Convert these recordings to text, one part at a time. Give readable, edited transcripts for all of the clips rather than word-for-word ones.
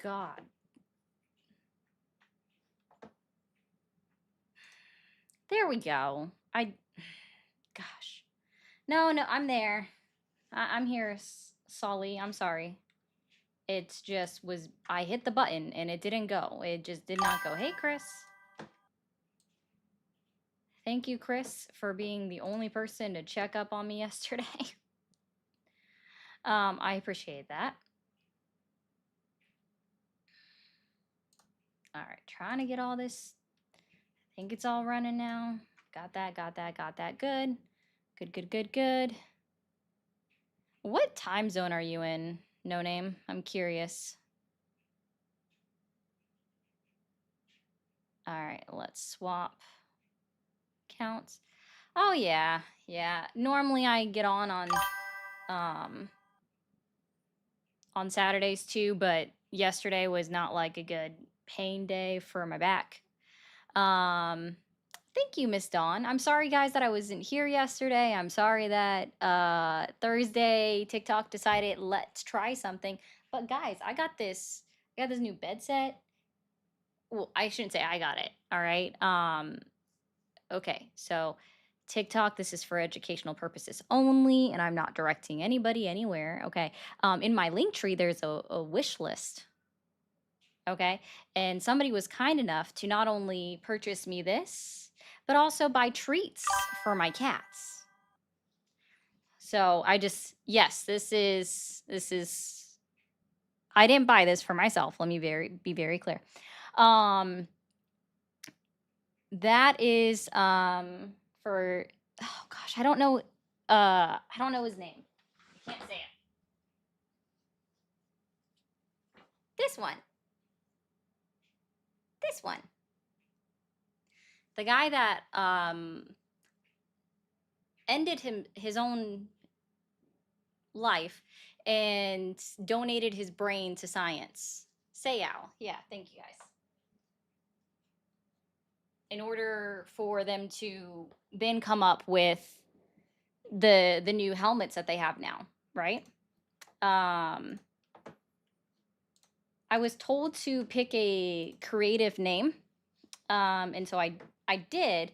God. There we go. Gosh. No, I'm there. I'm here, Solly. I'm sorry. It's just I hit the button and it didn't go. It just did not go. Hey, Chris. Thank you, Chris, for being the only person to check up on me yesterday. I appreciate that. All right, trying to get all this. I think it's all running now. Got that. Good. Good. What time zone are you in, No Name? I'm curious. All right, let's swap counts. Oh yeah. Normally I get on Saturdays too, but yesterday was not like a good pain day for my back. Thank you, Miss Dawn. I'm sorry, guys, that I wasn't here yesterday. I'm sorry that Thursday TikTok decided let's try something. But guys, I got this new bed set. Well, I shouldn't say I got it. All right. Okay. So TikTok, this is for educational purposes only, and I'm not directing anybody anywhere. Okay. In my link tree, there's a wish list. Okay. And somebody was kind enough to not only purchase me this, but also buy treats for my cats. So yes, this is, I didn't buy this for myself. Let me be very clear. That is for, oh gosh, I don't know his name. I can't say it. This one. The guy that ended his own life and donated his brain to science. Sayal. Yeah, thank you guys. In order for them to then come up with the new helmets that they have now, right? I was told to pick a creative name, and so I did.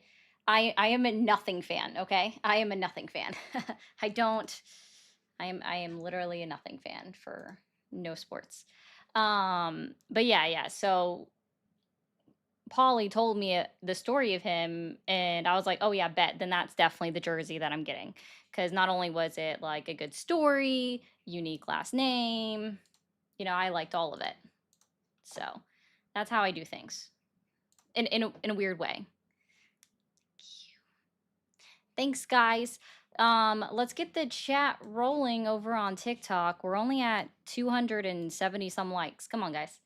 I am a nothing fan. Okay, I am a nothing fan. I don't. I am literally a nothing fan for no sports. But yeah. So Polly told me the story of him, and I was like, oh yeah, bet. Then that's definitely the jersey that I'm getting, because not only was it like a good story, unique last name, I liked all of it. So that's how I do things, in a weird way. Thanks, guys. Let's get the chat rolling over on TikTok. We're only at 270 some likes. Come on, guys.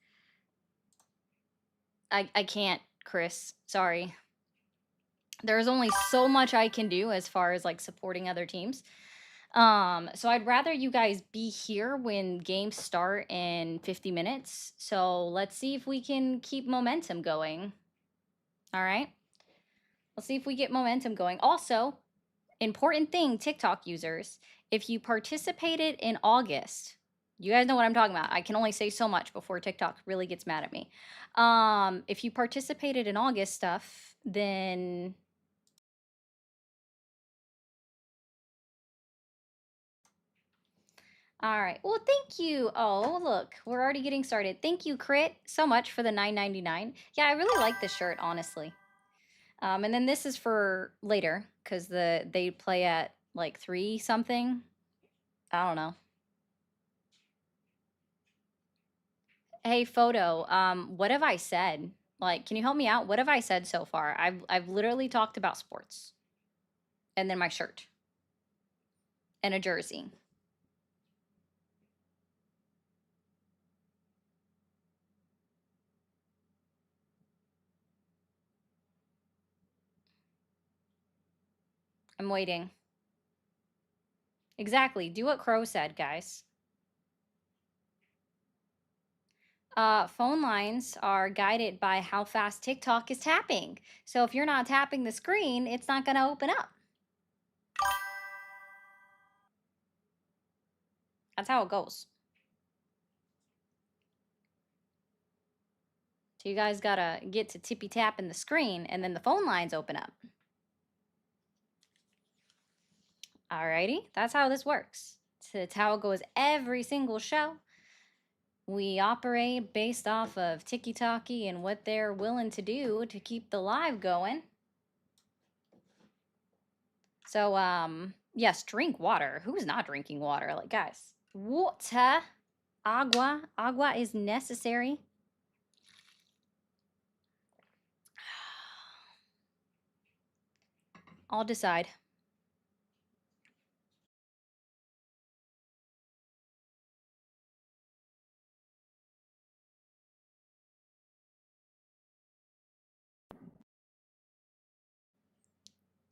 I can't, Chris. Sorry. There's only so much I can do as far as like supporting other teams. So I'd rather you guys be here when games start in 50 minutes. So let's see if we can keep momentum going. All right. Let's see if we get momentum going. Also, important thing, TikTok users, if you participated in August, you guys know what I'm talking about. I can only say so much before TikTok really gets mad at me. If you participated in August stuff, then all right. Well, thank you. Oh, look, we're already getting started. Thank you, Crit, so much for the $9.99. Yeah, I really like this shirt, honestly. And then this is for later because they play at like 3 something. I don't know. Hey, photo. What have I said? Like, can you help me out? What have I said so far? I've literally talked about sports, and then my shirt, and a jersey. I'm waiting. Exactly. Do what Crow said, guys. Phone lines are guided by how fast TikTok is tapping. So if you're not tapping the screen, it's not going to open up. That's how it goes. So you guys gotta get to tippy tapping the screen, and then the phone lines open up. Alrighty, that's how this works. It's how it goes every single show. We operate based off of tiki-taki and what they're willing to do to keep the live going. So, yes, drink water. Who's not drinking water? Like, guys, water, agua is necessary. I'll decide.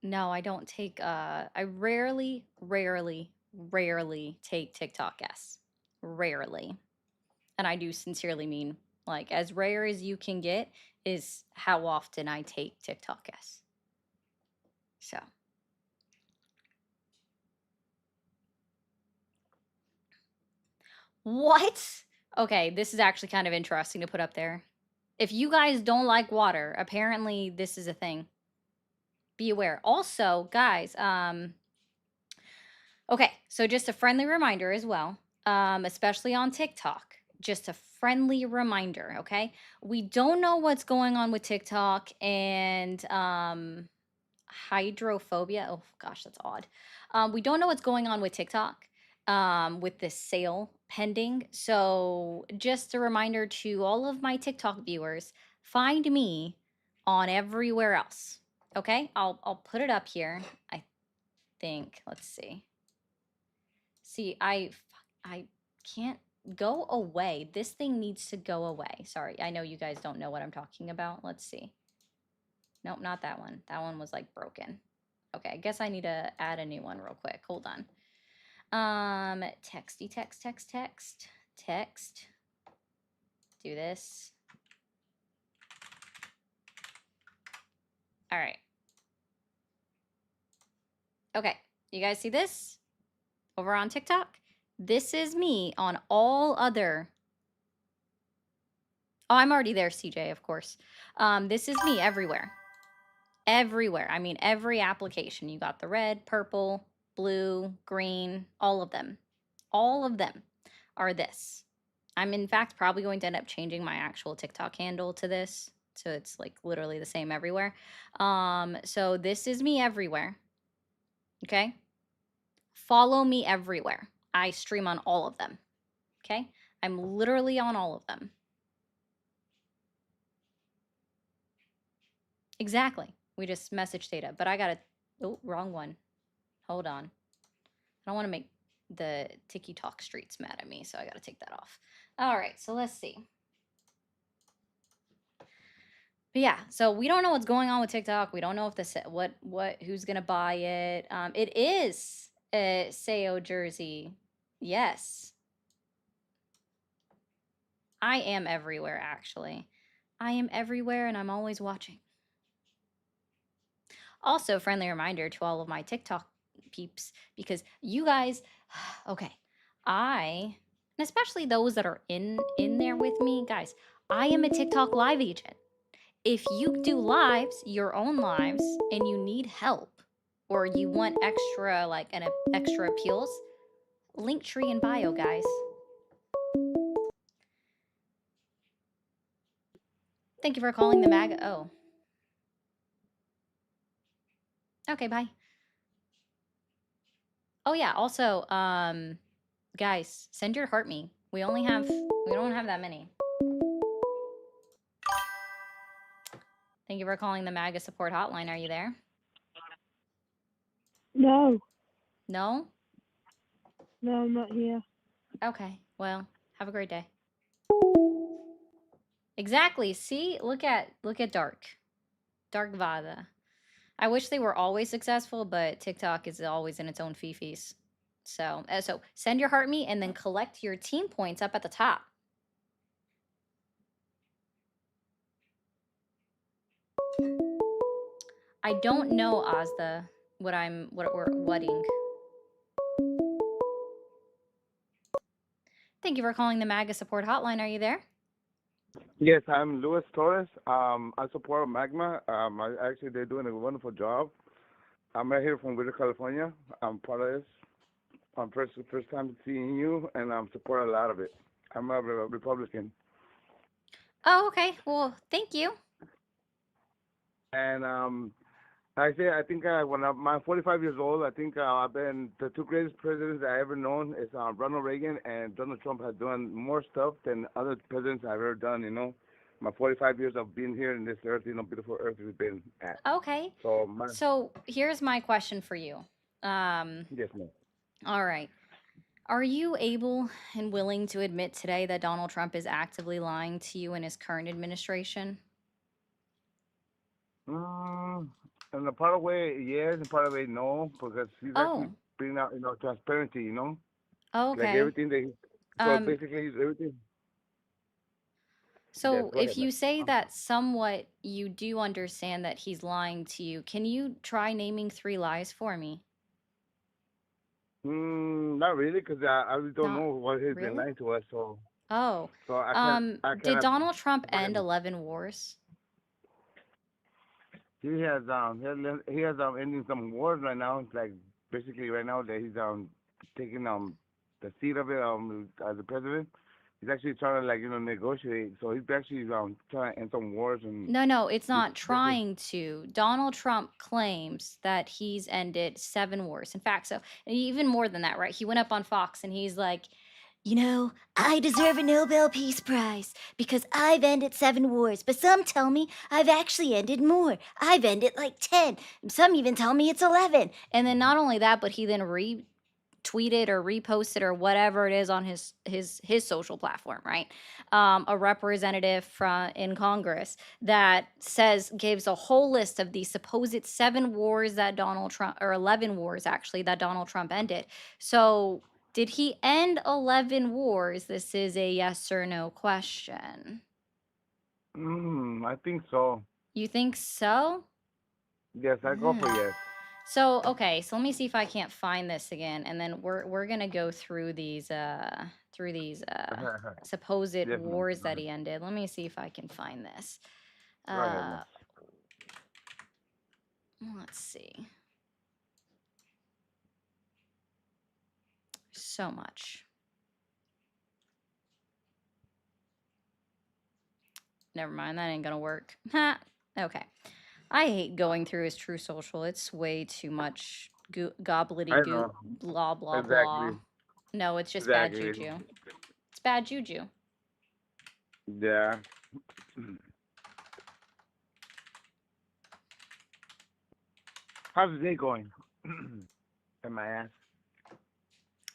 No, I don't take, I rarely take TikTok guests. Rarely. And I do sincerely mean, like, as rare as you can get is how often I take TikTok guests. So. What? Okay, this is actually kind of interesting to put up there. If you guys don't like water, apparently this is a thing. Be aware. Also, guys, okay, so just a friendly reminder as well, especially on TikTok. Just a friendly reminder, okay? We don't know what's going on with TikTok and hydrophobia. Oh gosh, that's odd. We don't know what's going on with TikTok with this sale pending. So just a reminder to all of my TikTok viewers, find me on everywhere else. Okay, I'll put it up here. I think. Let's see. See, I can't go away. This thing needs to go away. Sorry, I know you guys don't know what I'm talking about. Let's see. Nope, not that one. That one was like broken. Okay, I guess I need to add a new one real quick. Hold on. Texty, text. Do this. All right. Okay, you guys see this over on TikTok? This is me on all other. Oh, I'm already there, CJ, of course. This is me everywhere. Everywhere. I mean, every application. You got the red, purple, blue, green, all of them. All of them are this. I'm in fact probably going to end up changing my actual TikTok handle to this. So it's like literally the same everywhere. So this is me everywhere. Okay. Follow me everywhere. I stream on all of them. Okay. I'm literally on all of them. Exactly. We just message data, but I gotta, oh, wrong one. Hold on. I don't want to make the TikTok streets mad at me, so I gotta take that off. All right, so let's see. But yeah, so we don't know what's going on with TikTok. We don't know if who's gonna buy it. It is a Sayo jersey. Yes, I am everywhere. Actually, I am everywhere, and I'm always watching. Also, friendly reminder to all of my TikTok peeps, because you guys, okay, and especially those that are in there with me, guys, I am a TikTok live agent. If you do lives, your own lives, and you need help, or you want extra extra appeals, link tree in bio, guys. Thank you for calling the mag. Oh, okay, bye. Oh yeah. Also, guys, send your heart me. We don't have that many. Thank you for calling the MAGA support hotline. Are you there? No. No? No, I'm not here. Okay. Well, have a great day. Exactly. See? Look at Dark. Dark Vada. I wish they were always successful, but TikTok is always in its own fifis. So send your heart me and then collect your team points up at the top. I don't know, Ozda, what we're whatting. Thank you for calling the MAGA support hotline. Are you there? Yes, I'm Luis Torres. I support Magma. Actually, they're doing a wonderful job. I'm right here from Whittier, California. I'm part of this. I'm first time seeing you, and I'm support a lot of it. I'm a Republican, Oh, okay. Well, thank you. and I think when I'm 45 years old, I think I've been the two greatest presidents I ever known is Ronald Reagan and Donald Trump has done more stuff than other presidents I've ever done. My 45 years of being here in this earth, beautiful earth we've been at. Okay. So my So here's my question for you. Um, yes, ma'am. all right. Are you able and willing to admit today that Donald Trump is actively lying to you in his current administration? Mm, in a part of way, yes, in part of way, no, because he's actually Oh, bringing out, transparency, like okay. everything that he, so Um, basically he's everything. Yes, so go if ahead, man. you say that somewhat you do understand that he's lying to you, can you try naming three lies for me? Not really, because I really don't Not know what he's been really? lying to us, so Oh, I did cannot. Donald Trump Go ahead, end man. 11 wars? He has ending some wars right now. It's like basically right now that he's taking the seat of it as the president. He's actually trying to like negotiate. So he's actually trying to end some wars and No, no, it's he's not basically. trying to. Donald Trump claims that he's ended seven wars. In fact, so even more than that, right? He went up on Fox and he's like, I deserve a Nobel Peace Prize because I've ended seven wars, but some tell me I've actually ended more. I've ended like 10. Some even tell me it's 11. And then not only that, but he then tweeted or reposted or whatever it is on his social platform, right? A representative from in Congress that says gives a whole list of the supposed seven wars that Donald Trump, or 11 wars actually, that Donald Trump ended. So did he end 11 wars? This is a yes or no question. I think so. You think so? Yes, I go Hmm. for yes. So okay, so let me see if I can't find this again, and then we're gonna go through these supposed Yes, ma'am. wars Go that ahead. he ended. Let me see if I can find this. Go ahead, Uh, miss. let's see. So much. Never mind, that ain't gonna work. Ha. Okay. I hate going through his True Social. It's way too much I gobbledygook, know. blah blah blah. Exactly. No, it's just bad Exactly. juju. It's bad juju. Yeah. How's the day going? Am I asked?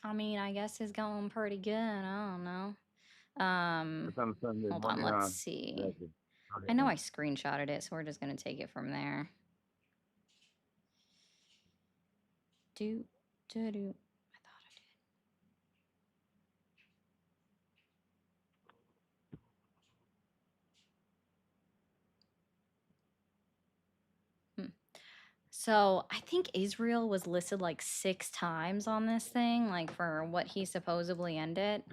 I mean, I guess it's going pretty good. I don't know. It's on Sunday Hold on, morning, let's huh? see. Exactly. Okay, I know man. I screenshotted it, so we're just gonna take it from there. Do do do. I thought I did. So I think Israel was listed like six times on this thing, like for what he supposedly ended.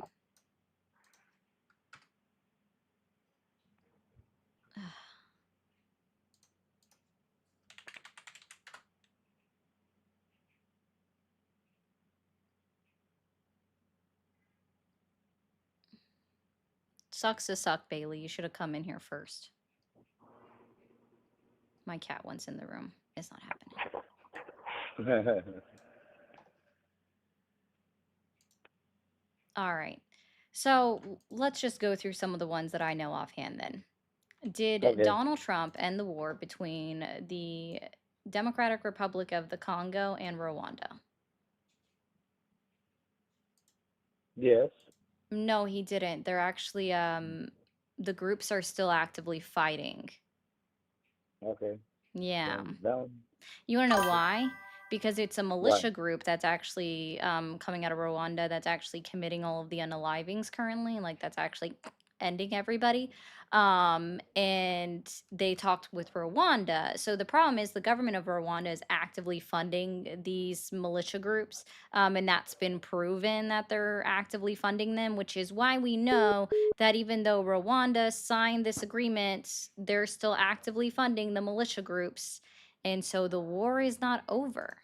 Sucks to suck, Bailey. You should have come in here first. My cat wants in the room. It's not happening. All right. So let's just go through some of the ones that I know offhand then. Did Okay. Donald Trump end the war between the Democratic Republic of the Congo and Rwanda? Yes. No, he didn't. They're actually the groups are still actively fighting. Okay. Yeah. Down. You want to know why? Because it's a Why? militia group that's actually coming out of Rwanda that's actually committing all of the unalivings currently. Like that's actually ending everybody. And they talked with Rwanda. So the problem is the government of Rwanda is actively funding these militia groups, and that's been proven that they're actively funding them, which is why we know that even though Rwanda signed this agreement, they're still actively funding the militia groups. And so the war is not over,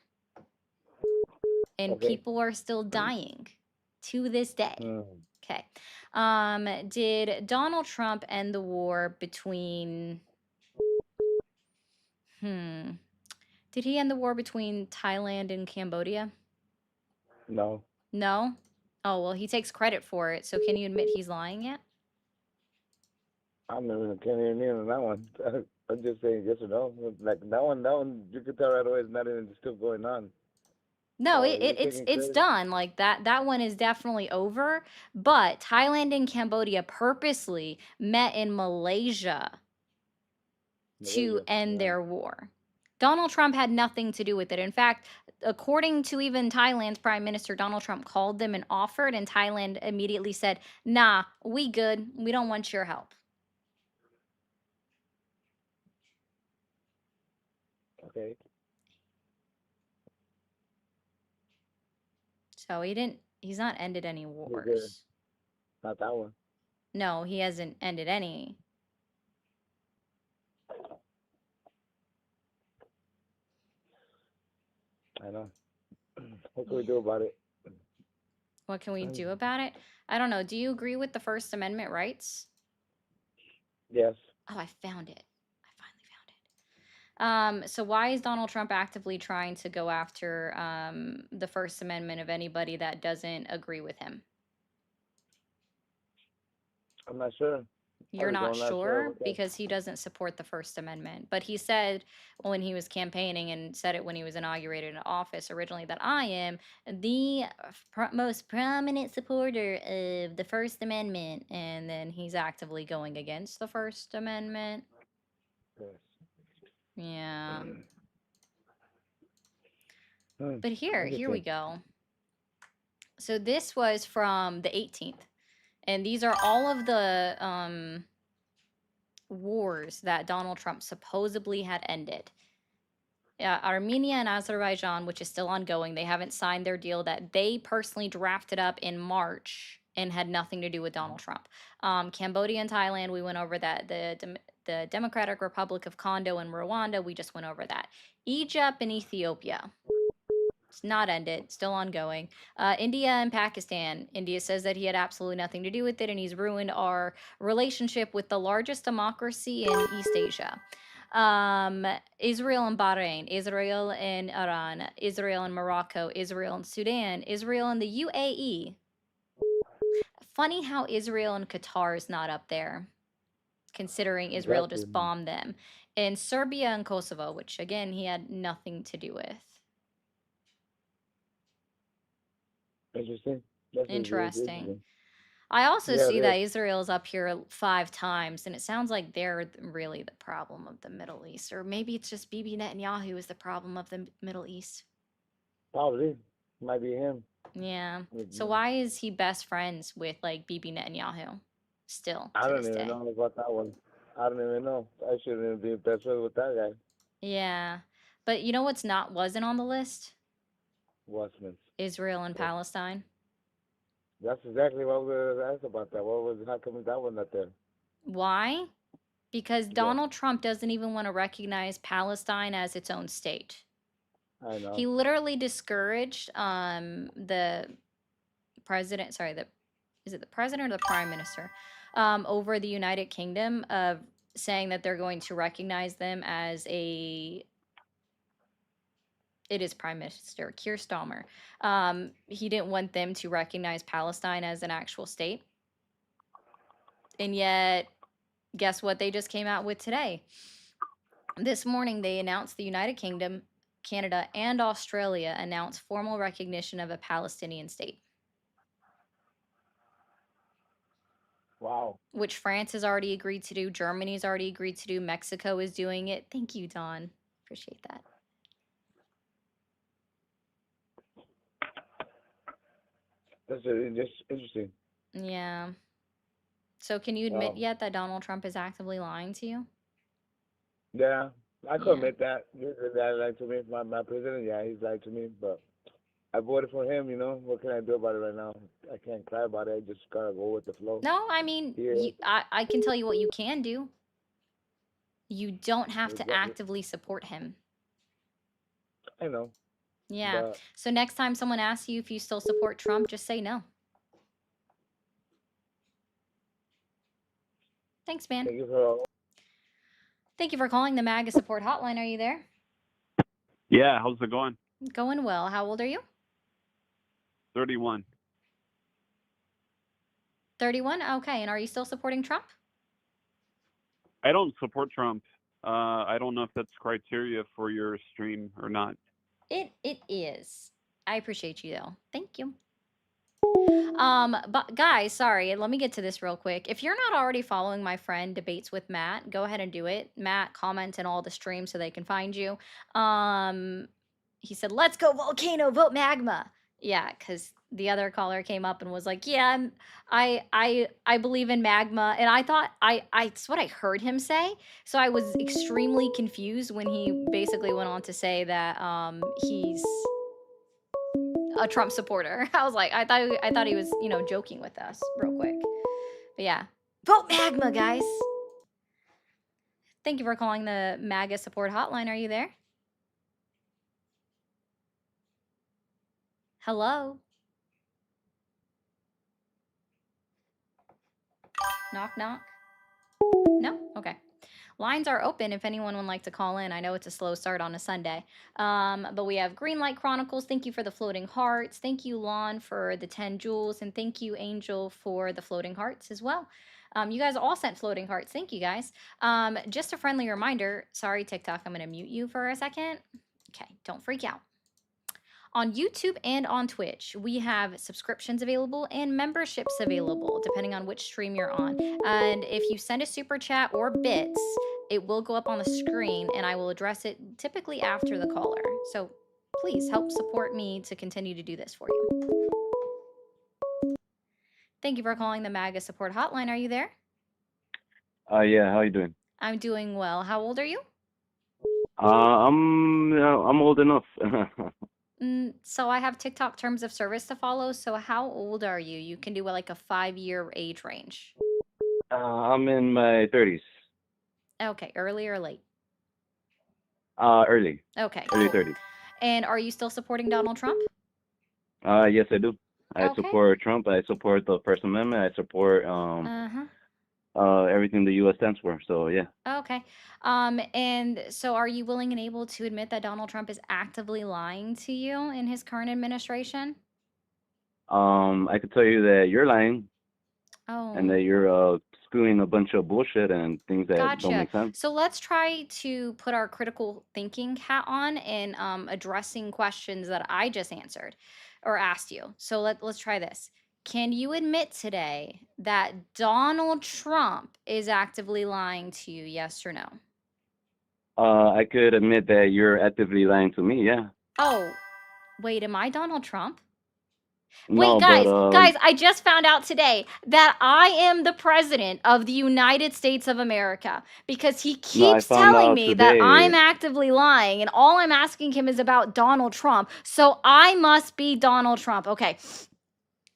and Okay. people are still dying to this day. Mm. Okay. Did Donald Trump end the war between hmm did he end the war between Thailand and Cambodia? No, No? Oh, well, he takes credit for it. So can you admit he's lying yet? I'm not even can't hear me on that one. I'm just saying yes or no. Like that one, you could tell right away it's not even still going on. No, So it, if it you're it's taking it's credit, done. Like that one is definitely over, but Thailand and Cambodia purposely met in Malaysia to Malaysia. end Yeah. their war. Donald Trump had nothing to do with it. In fact, according to even Thailand's prime minister, Donald Trump called them and offered, and Thailand immediately said, "Nah, we good. We don't want your help." Okay. So he's not ended any You're good. wars. Not that one. No, he hasn't ended any. I know. What can we Yeah. do about it? What can we do about it? I don't know. Do you agree with the First Amendment rights? Yes. Oh, I found it. I finally found it. So why is Donald Trump actively trying to go after the First Amendment of anybody that doesn't agree with him? I'm not sure. I You're really not don't not sure sure about that. because he doesn't support the First Amendment. But he said when he was campaigning and said it when he was inaugurated in office originally that I am the most prominent supporter of the First Amendment. And then he's actively going against the First Amendment. Yes. Yeah. Hmm. But here we Interesting. go. So this was from the 18th. And these are all of the wars that Donald Trump supposedly had ended. Armenia and Azerbaijan, which is still ongoing, they haven't signed their deal that they personally drafted up in March and had nothing to do with Donald Trump. Cambodia and Thailand, we went over that. The Democratic Republic of Congo and Rwanda, we just went over that. Egypt and Ethiopia, it's not ended, still ongoing. India and Pakistan. India says that he had absolutely nothing to do with it, and he's ruined our relationship with the largest democracy in East Asia. Israel and Bahrain, Israel and Iran, Israel and Morocco, Israel and Sudan, Israel and the UAE. Funny how Israel and Qatar is not up there, considering Israel Exactly. just bombed them. And Serbia and Kosovo, which again he had nothing to do with. Interesting. Definitely very Interesting. interesting. I also Yeah, it see that is. Israel's up here 5 times, and it sounds like they're really the problem of the Middle East. Or maybe it's just Bibi Netanyahu is the problem of the Middle East. Probably. Might be him. Yeah. So Mhm. why is he best friends with like Bibi Netanyahu still I to don't this even day? know about that one. I don't even know. I shouldn't even be best friends with that guy. Yeah. But you know what's not wasn't on the list? Watchmen. Israel and What? Palestine. That's exactly what we were asked about that. What was how come that one not there? Why? Because Yes, Donald Trump doesn't even want to recognize Palestine as its own state. I He know. literally discouraged the president, sorry, the is it the president or the prime minister over the United Kingdom of saying that they're going to recognize them as a it is Prime Minister Keir Starmer. He didn't want them to recognize Palestine as an actual state. And yet, guess what they just came out with today? This morning, they announced the United Kingdom, Canada, and Australia announced formal recognition of a Palestinian state, Wow. which France has already agreed to do, Germany's already agreed to do, Mexico is doing it. Thank you, Don. Appreciate that. That's just interesting. Yeah. So can you admit yet that Donald Trump is actively lying to you? Yeah, I could Yeah. admit that. He's lied to me. My president, yeah, he's lied to me. But I voted for him. What can I do about it right now? I can't cry about it. I just gotta go with the flow. No, I mean, Yeah, I can tell you what you can do. You don't have to exactly. actively support him. I know, Yeah. but So next time someone asks you if you still support Trump, just say no. Thanks, man. thank you for. Thank you for calling the MAGA support hotline. Are you there? Yeah, how's it going? Going well. How old are you? 31. 31? Okay. And are you still supporting Trump? I don't support Trump. I don't know if that's criteria for your stream or not. It is. I appreciate you though. Thank you. But guys, sorry, let me get to this real quick. If you're not already following my friend Debates with Matt, go ahead and do it. Matt, comment in all the streams so they can find you. He said, "Let's go volcano, vote magma." Yeah, because the other caller came up and was like, "Yeah, I believe in magma," and I thought it's what I heard him say. So I was extremely confused when he basically went on to say that he's a Trump supporter. I was like, I thought he was, joking with us real quick. But yeah. Vote magma, guys. Thank you for calling the MAGA support hotline. Are you there? Hello? Knock, knock. No? Okay. Lines are open if anyone would like to call in. I know it's a slow start on a Sunday. But we have Greenlight Chronicles. Thank you for the floating hearts. Thank you, Lon, for the 10 jewels. And thank you, Angel, for the floating hearts as well. You guys all sent floating hearts. Thank you, guys. Just a friendly reminder. Sorry, TikTok, I'm going to mute you for a second. Okay, don't freak out. On YouTube and on Twitch, we have subscriptions available and memberships available, depending on which stream you're on. And if you send a super chat or bits, it will go up on the screen and I will address it typically after the caller. So please help support me to continue to do this for you. Thank you for calling the MAGA support hotline. Are you there? Yeah, how you doing? I'm doing well. How old are you? I'm old enough. So I have TikTok terms of service to follow. So how old are you? You can do like a 5-year age range. I'm in my 30s. Okay, early or late? Early Okay, early cool. 30s. And are you still supporting Donald Trump? Yes, I do. I Okay. support Trump. I support the First Amendment. I support everything the U.S. stands for. So yeah. Okay. And so are you willing and able to admit that Donald Trump is actively lying to you in his current administration? I could tell you that you're lying and Oh, that you're spewing a bunch of bullshit and things that don't gotcha. make sense. So let's try to put our critical thinking hat on and addressing questions that I just answered or asked you. So let's try this. Can you admit today that Donald Trump is actively lying to you? Yes or no? I could admit that you're actively lying to me. Yeah. Oh, wait, am I Donald Trump? Wait, No, but guys, I just found out today that I am the president of the United States of America because he no, I keeps found telling out me that I'm today. actively lying and all I'm asking him is about Donald Trump. So I must be Donald Trump. Okay.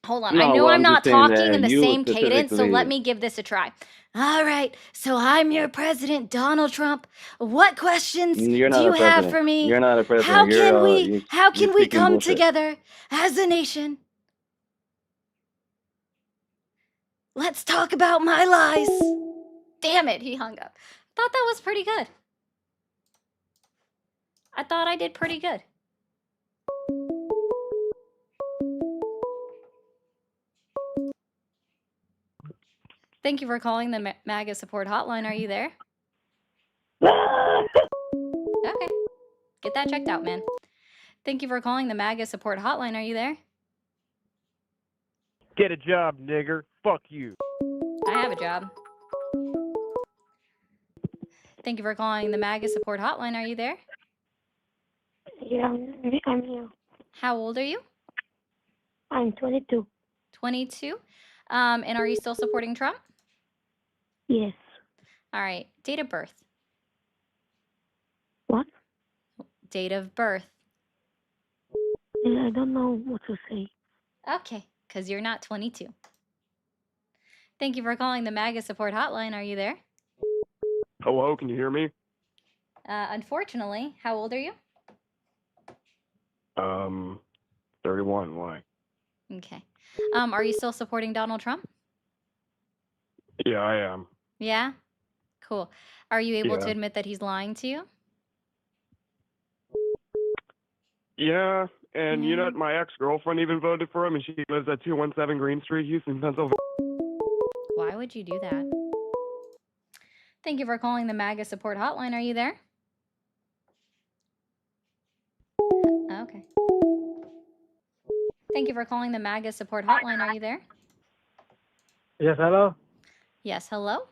Hold on. I No, know well, I'm I'm just not saying talking that in the you same cadence, so let specifically. me give this a try. All right. So I'm your president, Donald Trump. What questions You're do not you a have president. for me? You're not a president. How can we how You're can we speaking come bullshit. together as a nation? Let's talk about my lies. Damn it, he hung up. Thought that was pretty good. I thought I did pretty good. Thank you for calling the MAGA support hotline. Are you there? Okay. Get that checked out, man. Thank you for calling the MAGA support hotline. Are you there? Get a job, nigger. Fuck you. I have a job. Thank you for calling the MAGA support hotline. Are you there? Yeah, I'm here. How old are you? I'm 22. 22. And are you still supporting Trump? Yes. All right. Date of birth. What? Date of birth. I don't know what to say. Okay, because you're not 22. Thank you for calling the MAGA support hotline. Are you there? Hello, can you hear me? Unfortunately, how old are you? 31. Why? Okay. Are you still supporting Donald Trump? Yeah, I am. Yeah? Cool. Are you able to Yeah. admit that he's lying to you? Yeah, and you know Yeah. what? My ex-girlfriend even voted for him, and she lives at 217 Green Street, Houston, Pennsylvania. Why would you do that? Thank you for calling the MAGA support hotline. Are you there? Okay. Thank you for calling the MAGA support hotline. Are you there? Yes, hello? Yes, hello?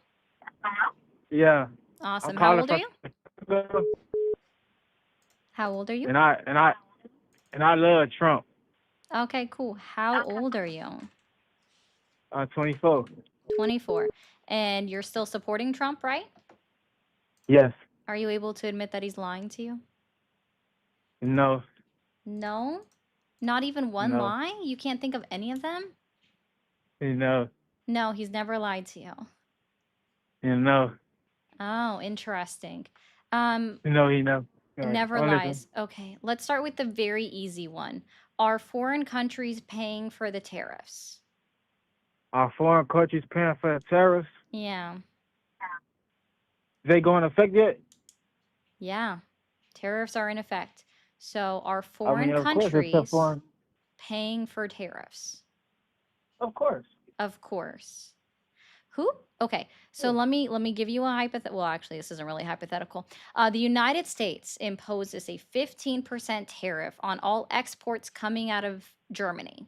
Yeah. I'm Awesome. How calling old are from you? Chicago, How old are you? and I love Trump. Okay, cool. How old are you? 24. 24. And you're still supporting Trump, right? Yes. Are you able to admit that he's lying to you? No. No? Not even one No. lie? You can't think of any of them? No. No, he's never lied to you. No. Oh, interesting. No, he never. All right. Never Oh, listen. lies. Okay, let's start with the very easy one. Are foreign countries paying for the tariffs? Are foreign countries paying for the tariffs? Yeah. They going to affect yet? Yeah. Tariffs are in effect. So are I mean, foreign of course, it's a countries foreign. paying for tariffs? Of course. Of course. Who? Okay, so let me give you a hypothetical. Well, actually, this isn't really hypothetical. The United States imposes a 15% tariff on all exports coming out of Germany.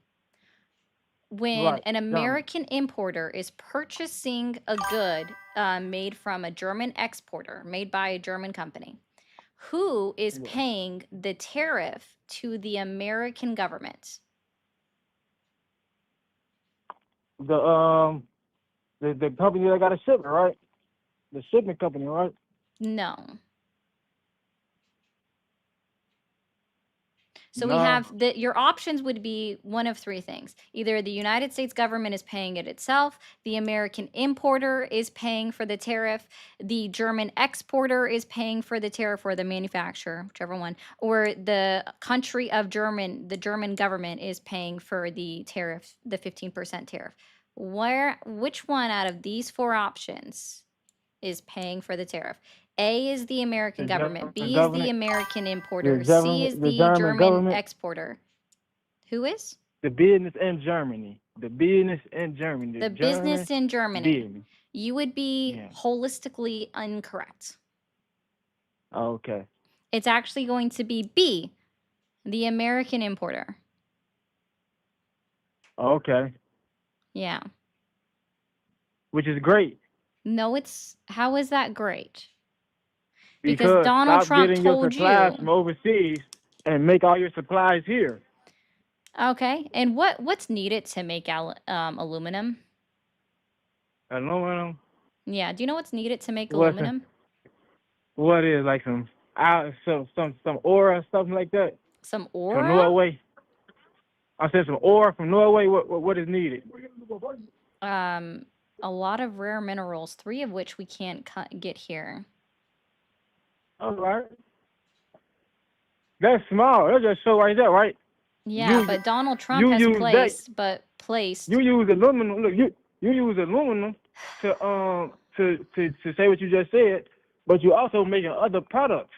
When Right. an German. American importer is purchasing a good made from a German exporter, made by a German company, who is Yeah. paying the tariff to the American government? The company that got a shipment, right? The shipment company, right? No. So we No. have your options would be one of three things. Either the United States government is paying it itself, the American importer is paying for the tariff, the German exporter is paying for the tariff, or the manufacturer, whichever one, or the country of the German government is paying for the tariff, the 15% tariff. Which one out of these four options is paying for the tariff? A is the American The government, German B is the government. American The importer, C is German. The the German German government. exporter. Who is? The business in Germany. The business in Germany. The The German business in Germany. business. You would be Yeah. holistically incorrect. Okay. It's actually going to be B, the American importer. Okay. Yeah. Which is great No, how is that great? Because because Donald stop Trump getting your told supplies you. from overseas and make all your supplies here. Okay. And what's needed to make aluminum? Aluminum. Yeah. Do you know what's needed to make What's aluminum? what is like some ore or something like that Some from aura? Norway? I said some ore from Norway. What is needed? A lot of rare minerals, 3 of which we can't get here. All right. That's small. That's just show right there, right? Yeah, but Donald Trump You has use that. placed. You use aluminum. Look, you use aluminum to say what you just said, but you also making other products.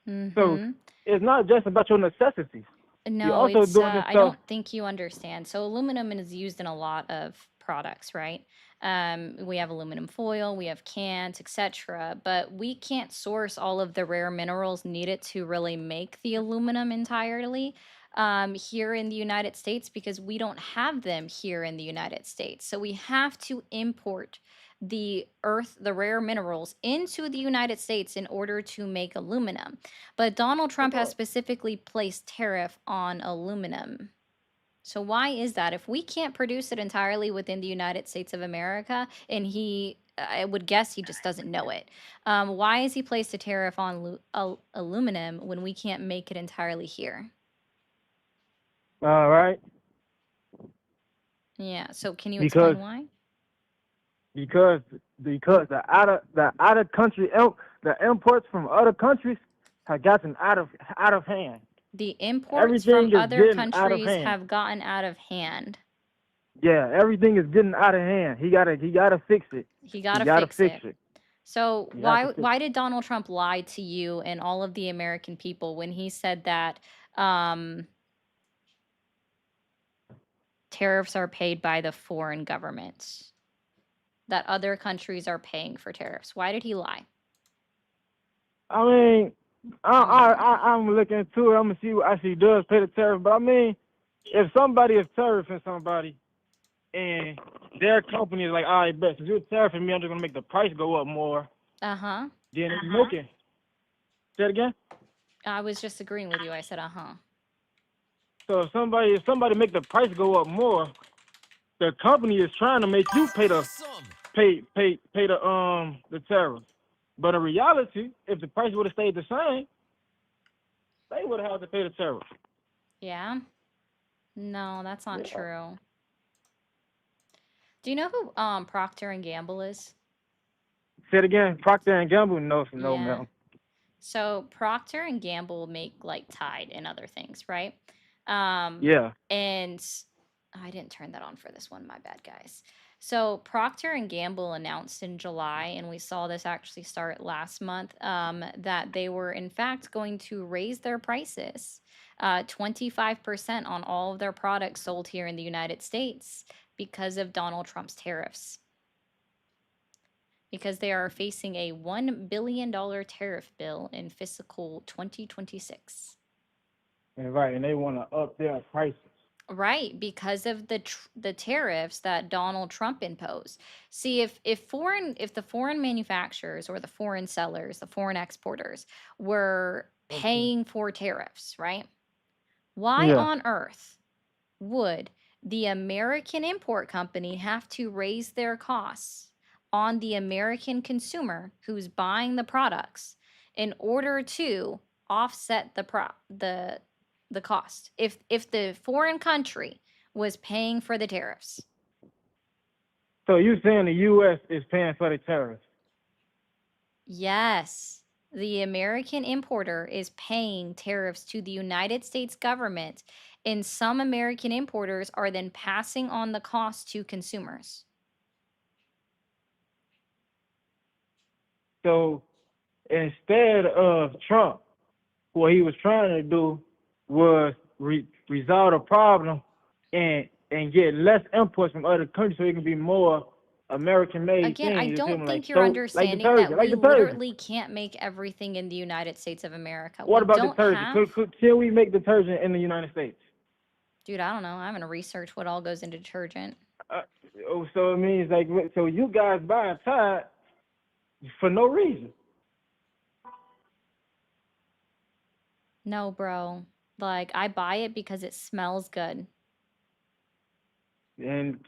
So Mm-hmm. it's not just about your necessities. You're No, also doing this I stuff. don't think you understand. So aluminum is used in a lot of products, right? We have aluminum foil, we have cans, etc. But we can't source all of the rare minerals needed to really make the aluminum entirely here in the United States, because we don't have them here in the United States. So we have to import the rare minerals into the United States in order to make aluminum. But Donald Trump has specifically placed tariff on aluminum. So why is that? If we can't produce it entirely within the United States of America, and he I would guess he just doesn't know it. Why has he placed a tariff on aluminum when we can't make it entirely here? All right. Yeah. So can you Because explain why? because the out of country the imports from other countries have gotten out of hand. The imports from Everything is other getting out of countries hand. have gotten out of hand. Yeah, everything is getting out of hand. He gotta fix it. He He gotta gotta fix fix it. it. So He got to fix why it. did Donald Trump lie to you and all of the American people when he said that tariffs are paid by the foreign governments? That other countries are paying for tariffs. Why did he lie? I mean, Mm. I'm looking into it. I'm gonna see what actually does pay the tariff. But I mean, if somebody is tariffing somebody and their company is like, all right, best, since you're tariffing me, I'm just gonna make the price go up more. Uh-huh. Then it's making. Say it again. I was just agreeing with you. I said, uh-huh. So if somebody make the price go up more, the company is trying to make you pay the tariff. But in reality, if the price would have stayed the same, they would have had to pay the tariff. Yeah? No, that's not Yeah. true. Do you know who Procter and Gamble is? Say it again. Procter and Gamble? No, Yeah. ma'am. So Procter and Gamble make like Tide and other things, right? Yeah. And I didn't turn that on for this one. My bad, guys. So Procter and Gamble announced in July, and we saw this actually start last month, that they were in fact going to raise their prices 25% on all of their products sold here in the United States because of Donald Trump's tariffs. Because they are facing a $1 billion tariff bill in fiscal 2026. And right, and they want to up their prices. Right, because of the tariffs that Donald Trump imposed. See, if the foreign manufacturers or the foreign sellers, the foreign exporters were Okay. paying for tariffs, right? Why Yeah. on earth would the American import company have to raise their costs on the American consumer who's buying the products in order to offset the cost? If the foreign country was paying for the tariffs. So you saying the U.S. is paying for the tariffs? Yes, the American importer is paying tariffs to the United States government, and some American importers are then passing on the cost to consumers. So instead of Trump, what he was trying to do was resolve the problem and get less imports from other countries so it can be more American-made Again, I things. You feel don't me? think Like you're soap, like understanding that detergent, like we detergent. literally can't make everything in the United States of America. What We about don't detergent? have, Can we make detergent in the United States? dude, I don't know. I'm gonna research what all goes into detergent. Uh, so it means like, so you guys buying Tide for no reason. No, bro. Like, I buy it because it smells good. And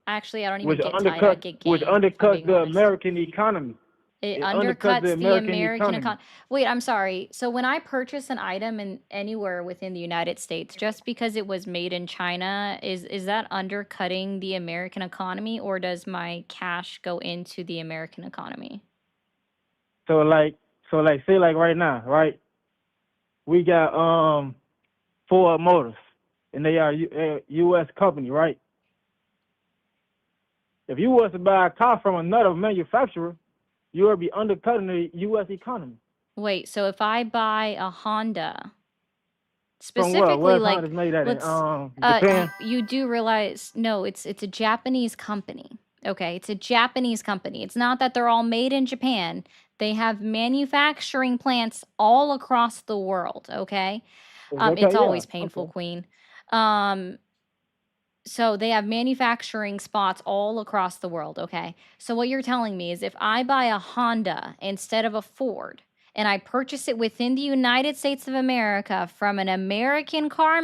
Actually, I don't even which get Tide. I get Gain, if I'm undercuts being the honest. American economy. It It undercuts the undercuts the American American economy. Wait, I'm sorry. So when I purchase an item in anywhere within the United States, just because it was made in China, is that undercutting the American economy, or does my cash go into the American economy? So like say like right now, right? We got Ford Motors, and they are a U.S. company, right? If you was to buy a car from another manufacturer, you would be undercutting the U.S. economy. Wait, so if I buy a Honda, From what? specifically, Where's like, Honda's made at in let's Japan? you do realize, no, it's a Japanese company. Okay, it's a Japanese company. It's not that they're all made in Japan. They have manufacturing plants all across the world, okay? Okay, It's yeah, always painful, okay. Queen. So they have manufacturing spots all across the world, okay? So what you're telling me is if I buy a Honda instead of a Ford and I purchase it within the United States of America from an American car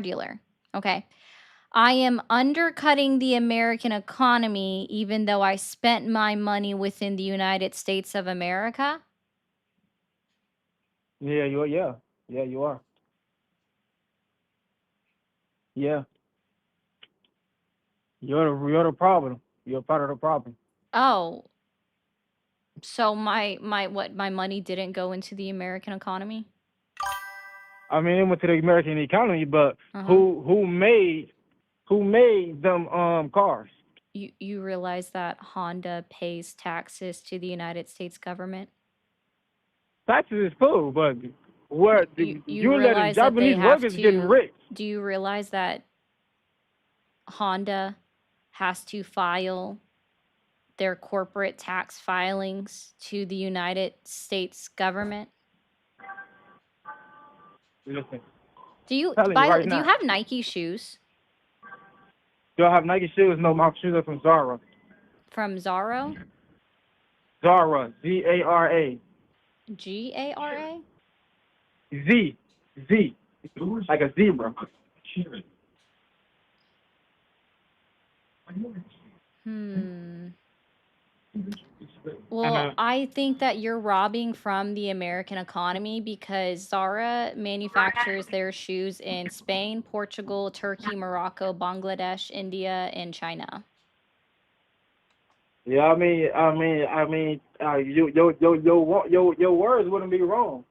dealer, okay? I am undercutting the American economy even though I spent my money within the United States of America. Yeah, you are. Yeah, yeah, you are. Yeah, you're the problem. You're part of the problem. Oh, so my money didn't go into the American economy? I mean, it went to the American economy, but Uh-huh. who made them cars? You realize that Honda pays taxes to the United States government? Taxes is cool, but You you letting realize that they Japanese have workers getting to rich? do you realize that Honda has to file their corporate tax filings to the United States government? Listen, Do you telling you right do you now. have Nike shoes Do I have Nike shoes? No, my shoes are from Zara. from Zara? Zara, Zara, Gara? Z, like a zebra. Hmm. And Well, I think that you're robbing from the American economy because Zara manufactures their shoes in Spain, Portugal, Turkey, Morocco, Bangladesh, India, and China. yeah, your words wouldn't be wrong.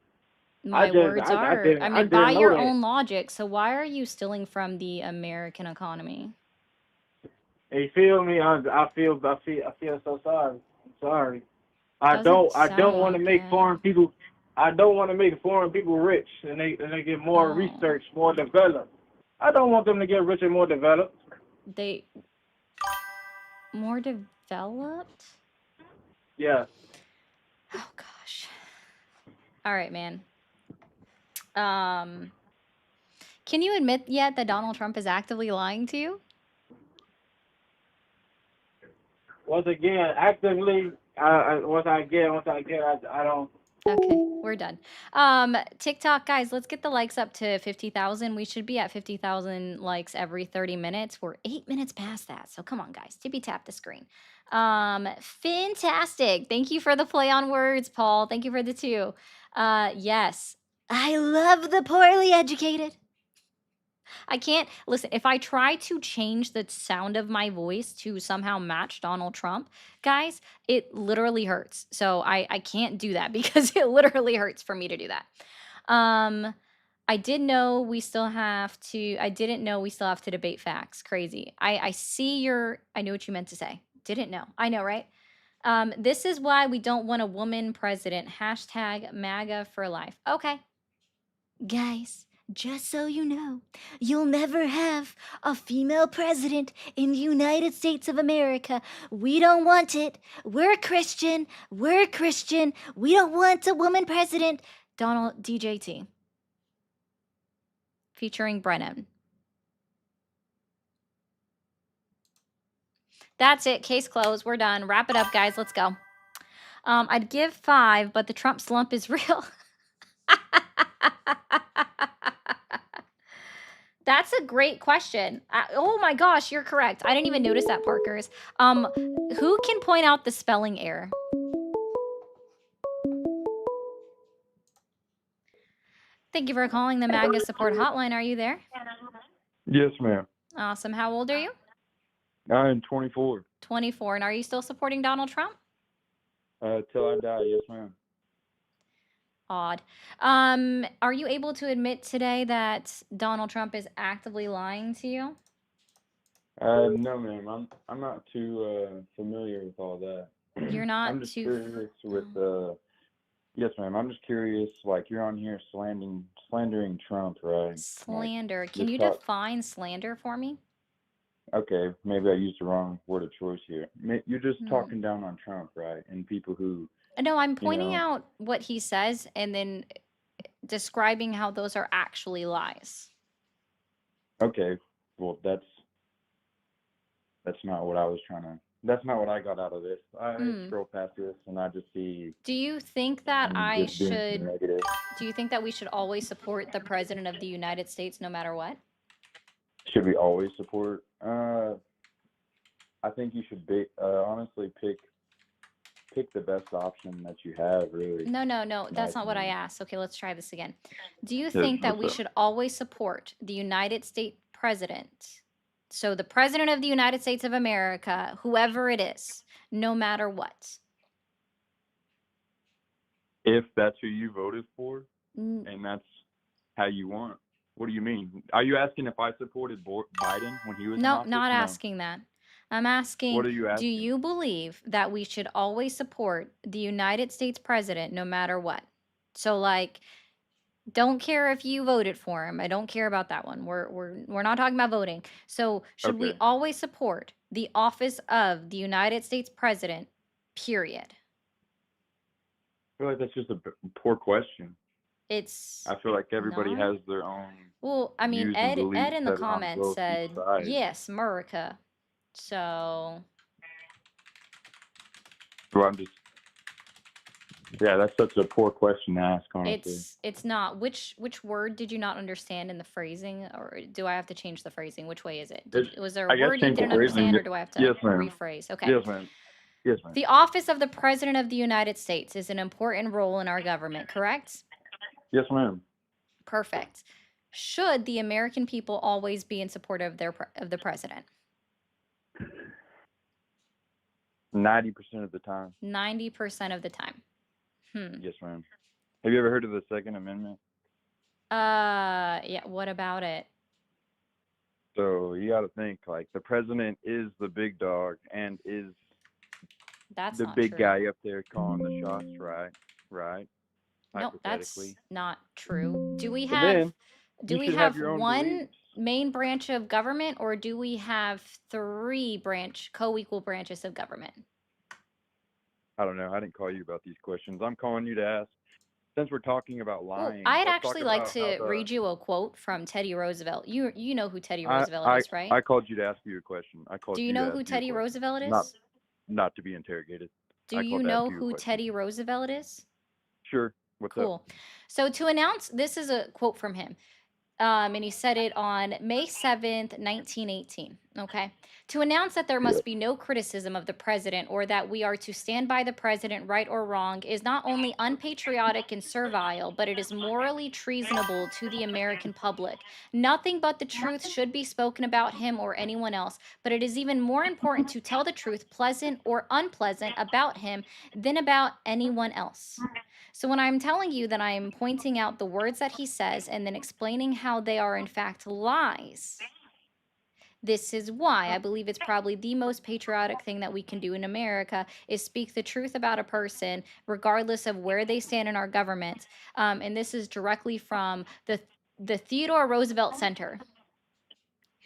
My words are, I by didn't know your that. own logic, so why are you stealing from the American economy? You feel me? I feel so sorry. I'm sorry. Doesn't I don't sound want to like make it. foreign people. I don't want to make foreign people rich and they get more Oh, research, more developed. I don't want them to get rich and more developed. they more developed? Yeah. Oh gosh. All right, man. Um, can you admit yet that Donald Trump is actively lying to you? Once again, actively. Once I get, I don't. Okay, we're done. TikTok guys, let's get the likes up to 50,000. We should be at 50,000 likes every 30 minutes. We're 8 minutes past that. So come on guys, tippy tap the screen. Fantastic. Thank you for the play on words, Paul. Thank you for the 2. Yes. I love the poorly educated. I can't listen. If I try to change the sound of my voice to somehow match Donald Trump, guys, it literally hurts. So I can't do that because it literally hurts for me to do that. I did know we still have to. I didn't know we still have to debate facts. Crazy. I see your. I knew what you meant to say. Didn't know. I know, right? This is why we don't want a woman president. Hashtag MAGA for life. Okay. Guys, just so you know, you'll never have a female president in the United States of America. We don't want it. We're Christian. We're Christian. We don't want a woman president. Donald DJT. Featuring Brennan. That's it. Case closed. We're done. Wrap it up, guys. Let's go. I'd give 5, but the Trump slump is real. That's a great question. Oh my gosh, you're correct. I didn't even notice that, Parkers. Who can point out the spelling error? Thank you for calling the MAGA support hotline. Are you there? Yes, ma'am. Awesome. How old are you? I'm 24. 24. And are you still supporting Donald Trump? Till I die, yes, ma'am. Odd. Are you able to admit today that Donald Trump is actively lying to you? No, ma'am. I'm not too familiar with all that. You're not I'm just too. curious with Yes, ma'am. I'm just curious. Like you're on here slandering Trump, right? Slander. Like, Can you define slander for me? Okay, maybe I used the wrong word of choice here. You're just Hmm. talking down on Trump, right? And people who. No, I'm pointing out what he says and then describing how those are actually lies. Okay, well that's not what I was trying to. That's not what I got out of this. I scroll past this and I just see. Do you think that I just being should? negative. Do you think that we should always support the president of the United States no matter what? Should we always support? I think you should honestly pick the best option that you have, really. No, in that's my not what I opinion. asked. Okay, let's try this again. Do you Yes, think that what's we up? should always support the United States president? So the president of the United States of America, whoever it is, no matter what. If that's who you voted for, N- and that's how you want. What do you mean? Are you asking if I supported Biden when he was in No, office? not No. asking that. I'm What asking, are you do asking? you believe that we should always support the United States president no matter what? So like don't care if you voted for him. I don't care about that one. We're not talking about voting. So, should we Okay. always support the office of the United States president? Period. I feel like that's just a poor question. It's I feel like everybody not. has their own Well, I mean, views and Ed beliefs in the that are on comments both said, sides. "Yes, America." So, So I'm just, yeah, that's such a poor question to ask, honestly. it's not. Which word did you not understand in the phrasing, or do I have to change the phrasing? Which way is it? Was there a I guess word you change the didn't phrasing. understand, or do I have to Yes, ma'am. rephrase? Okay. Yes, ma'am. Yes, ma'am. The office of the President of the United States is an important role in our government, correct? Yes, ma'am. Perfect. Should the American people always be in support of the president? 90% of the time. 90% of the time. Yes, ma'am. Have you ever heard of the Second Amendment? Yeah, what about it? So you got to think like the president is the big dog and is That's the not big true. guy up there calling the shots, right? Right. Nope, that's Hypothetically. not true. Do we But have then you should have your own one beliefs. main branch of government, or do we have three co-equal branches of government? I don't know. I didn't call you about these questions. I'm calling you to ask. Since we're talking about Well, lying, I'd let's talk actually like about how to read you a quote from Teddy Roosevelt. You know who Teddy I Roosevelt I is, right? I called you to ask you a question. I called Do you you to know ask who you a Teddy question. Roosevelt Not is? not to be interrogated. Do I you called to ask know you a who question. Teddy Roosevelt is? Sure. What's up? Cool. So to announce, this is a quote from him. And he said it on May 7th, 1918. Okay. To announce that there Yeah. must be no criticism of the president or that we are to stand by the president, right or wrong, is not only unpatriotic and servile, but it is morally treasonable to the American public. Nothing but the truth should be spoken about him or anyone else, but it is even more important to tell the truth, pleasant or unpleasant, about him than about anyone else. So when I'm telling you that I'm pointing out the words that he says and then explaining how they are in fact lies, this is why I believe it's probably the most patriotic thing that we can do in America is speak the truth about a person, regardless of where they stand in our government. And this is directly from the Theodore Roosevelt Center,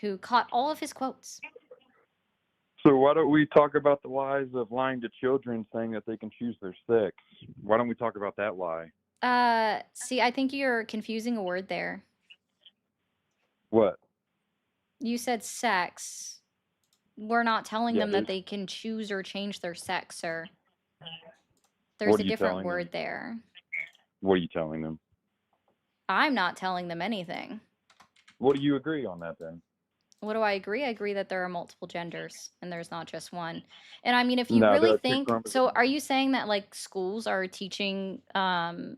who caught all of his quotes. So why don't we talk about the lies of lying to children, saying that they can choose their sex? Why don't we talk about that lie? See, I think you're confusing a word there. What? You said sex. We're not telling Yeah, them that they can choose or change their sex, sir. There's What a are you different telling word them? there. What are you telling them? I'm not telling them anything. What do you agree on that then? What do I agree? I agree that there are multiple genders and there's not just one. And I mean, if you No, really there are two think, so chromosomes. are you saying that like schools are teaching Most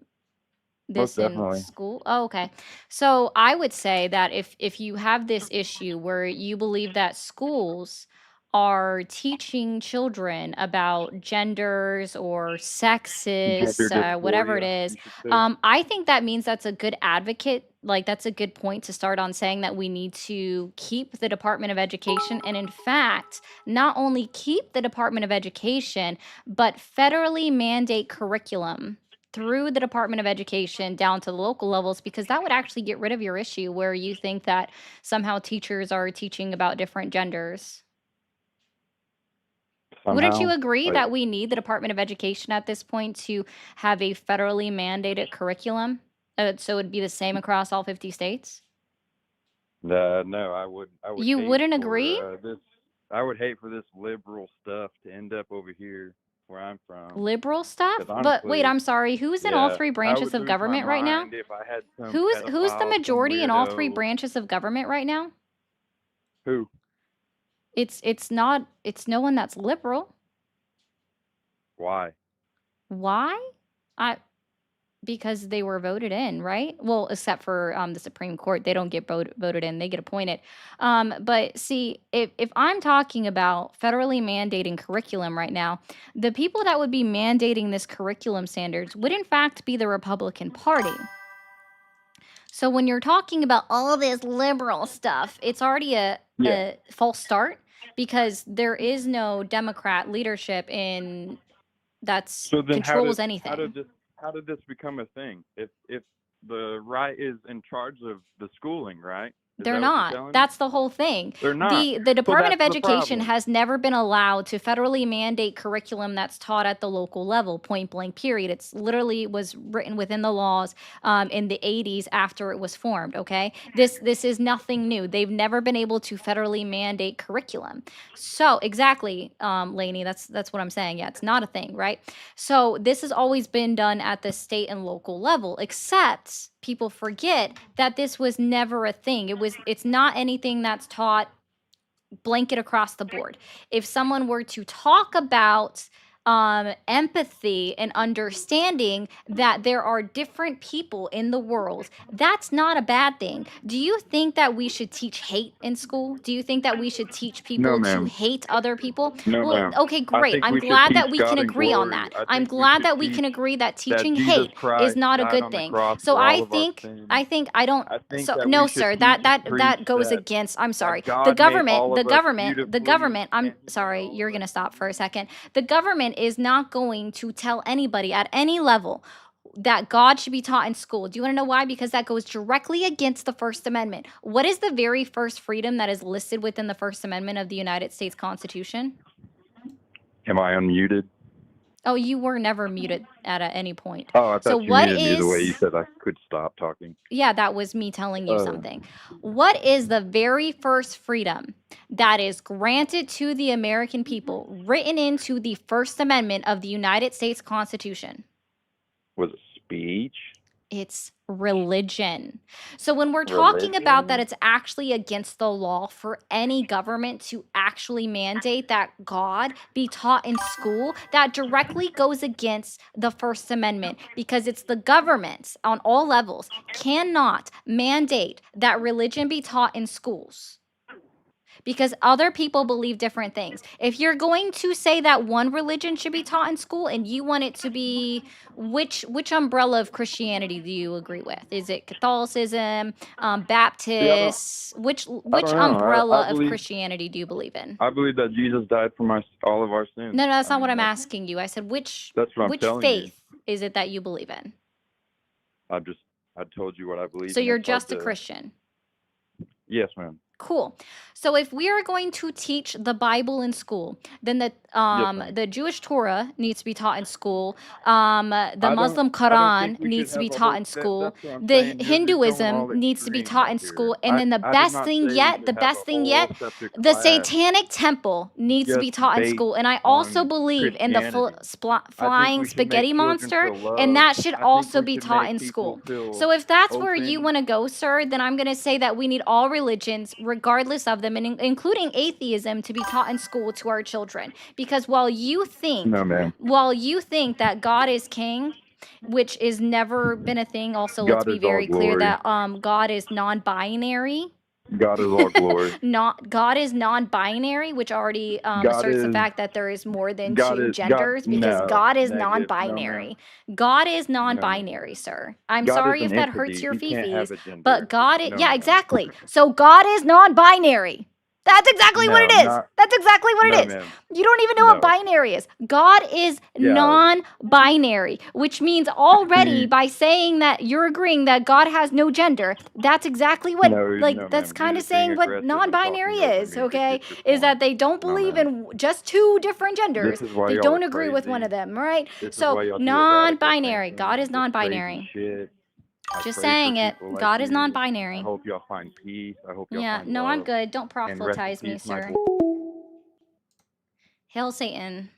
this in definitely. school? Oh, okay. So I would say that if you have this issue where you believe that schools are teaching children about genders or sexes, Gender whatever it dysphoria, is, you should say. I think that means that's a good advocate. Like that's a good point to start on, saying that we need to keep the Department of Education, and in fact, not only keep the Department of Education, but federally mandate curriculum through the Department of Education down to the local levels, because that would actually get rid of your issue where you think that somehow teachers are teaching about different genders. Wouldn't you Somehow. agree Like, that we need the Department of Education at this point to have a federally mandated curriculum? So it'd be the same across all 50 states? no, I would You hate wouldn't agree? for this. I would hate for this liberal stuff to end up over here where I'm from. Liberal stuff? 'Cause But wait, honestly, I'm sorry. Who's in all yeah, three I branches would of lose my government right now? mind if I had some Who's the pedophile, some majority in all three weirdo. branches of government right now? Who? It's not. It's no one that's liberal. Why? Why? I Because they were voted in, right? Well, except for the Supreme Court, they don't get voted in; they get appointed. But see, if I'm talking about federally mandating curriculum right now, the people that would be mandating this curriculum standards would, in fact, be the Republican Party. So when you're talking about all this liberal stuff, it's already Yeah. a false start because there is no Democrat leadership in that's So then controls how anything. did this become a thing? If the right is in charge of the schooling, right? Is They're that what you're not. telling me? That's the whole thing. They're not. The So Department that's of the Education problem. has never been allowed to federally mandate curriculum that's taught at the local level, point blank, period. It's literally was written within the laws in the 80s after it was formed, okay? This is nothing new. They've never been able to federally mandate curriculum. So, exactly, Lainey, that's what I'm saying. Yeah, it's not a thing, right? So this has always been done at the state and local level, except people forget that this was never a thing. It's not anything that's taught blanket across the board. If someone were to talk about empathy and understanding that there are different people in the world, that's not a bad thing. Do you think that we should teach hate in school? Do you think that we should teach No, people to ma'am. hate other people? No, Well, ma'am. okay, I great. think I'm we should glad teach that we can God and agree on glory. that. I I'm think we glad should that we can teach agree that that teaching Jesus hate is Christ not a died good on the thing. cross So for all of our sins. I don't. I think So that no, we should sir. teach That and that preach that goes that against. I'm sorry. The God made government. all The of us government. The beautifully, government. I'm and He made sorry. all You're of us. gonna stop for a second. The government is not going to tell anybody at any level that God should be taught in school. Do you want to know why? Because that goes directly against the First Amendment. What is the very first freedom that is listed within the First Amendment of the United States Constitution? Am I unmuted? Oh, you were never muted at any point. Oh, I So thought you what muted me the way you is said I could stop talking. Yeah, that was me telling you Uh, something. What is the very first freedom that is granted to the American people, written into the First Amendment of the United States Constitution? was it speech? It's religion. So when we're talking about that Religion? it's actually against the law for any government to actually mandate that God be taught in school, that directly goes against the First Amendment because it's the government on all levels cannot mandate that religion be taught in schools because other people believe different things. If you're going to say that one religion should be taught in school and you want it to be which umbrella of Christianity do you agree with? Is it Catholicism, See, Baptists? I Which don't know. umbrella of Christianity do you believe in? I believe that Jesus died for all of our sins. No, that's I not what mean, I'm asking you. I said which that's what I'm telling you. faith is it that you believe in? I told you what I believe So in. you're It's hard just a to. Christian. Yes, ma'am. Cool. So if we are going to teach the Bible in school, then Yes, ma'am. the Jewish Torah needs to be taught in school. The I Muslim don't think Quran we should needs to be have a taught whole. in school. That's what I'm The saying. You're going Hinduism all needs to be extreme taught right in here. school. And then the I did best not thing say we yet, should have a whole separate the class Satanic Temple needs to be just taught in based school. And I also on believe in the Christianity. I think flying we should make spaghetti children monster, feel and loved. that should I think also we be should taught make in people school. feel So if that's where you open. want to go, sir, then I'm going to say that we need all religions, regardless of them, and including atheism, to be taught in school to our children. Because No, ma'am. while you think that God is king, which is never been a thing. Also, let's God be is all very clear glory. that God is non-binary. God is all glory. Not God is non-binary, which already God asserts the is. fact that there is more than God two is. God. genders because No. God is Negative. No, ma'am. non-binary. God is No, ma'am. non-binary, sir. I'm God is sorry an if that hurts entity. your He can't have fifis, a gender. but God is, No, yeah, ma'am. exactly. So God is non-binary. That's exactly what No, it is. not. That's exactly what No, it is. ma'am. You don't even know what No. binary is. God is Yeah. non-binary, which means already See. by saying that you're agreeing that God has no gender, that's exactly what, No, like, that's ma'am. kind You're of just being saying what aggressive and non-binary talking over is, me to okay? get your Is that point. they don't No, believe ma'am. in just two different genders. This is why They y'all are don't agree with one crazy. of them, right? This is So why y'all do radical non-binary. thinking God is and just crazy non-binary. shit. I Just pray for saying it. people like God is you. I non-binary. hope y'all find peace. I hope y'all Yeah, find no, I'm love. good. Don't And rest in proselytize me, peace, sir. Michael. Hail Satan.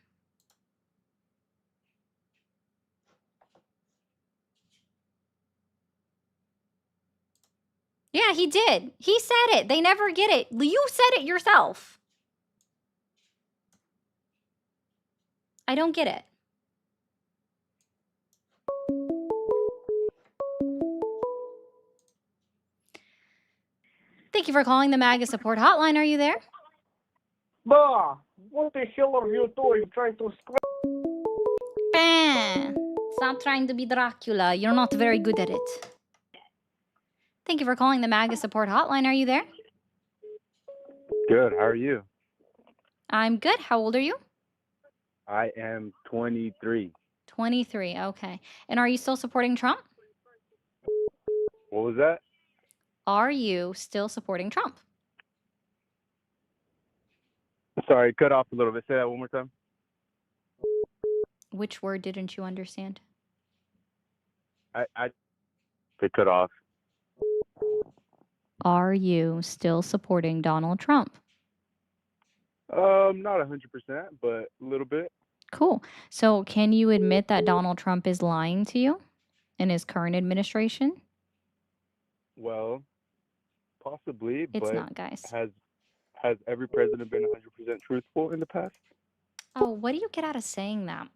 Yeah, he did. He said it. They never get it. You said it yourself. I don't get it. Thank you for calling the MAGA support hotline. Are you there? Bah, what the hell are you doing? Trying to Bah. Stop trying to be Dracula. You're not very good at it. Thank you for calling the MAGA support hotline. Are you there? Good. How are you? I'm good. How old are you? I am 23. 23. Okay. And are you still supporting Trump? What was that? Are you still supporting Trump? Sorry, cut off a little bit. Say that one more time. Which word didn't you understand? It cut off. Are you still supporting Donald Trump? Not 100%, but a little bit. Cool. So can you admit that Donald Trump is lying to you in his current administration? Well, possibly, It's but not, guys. has every president been 100% truthful in the past? Oh, what do you get out of saying that?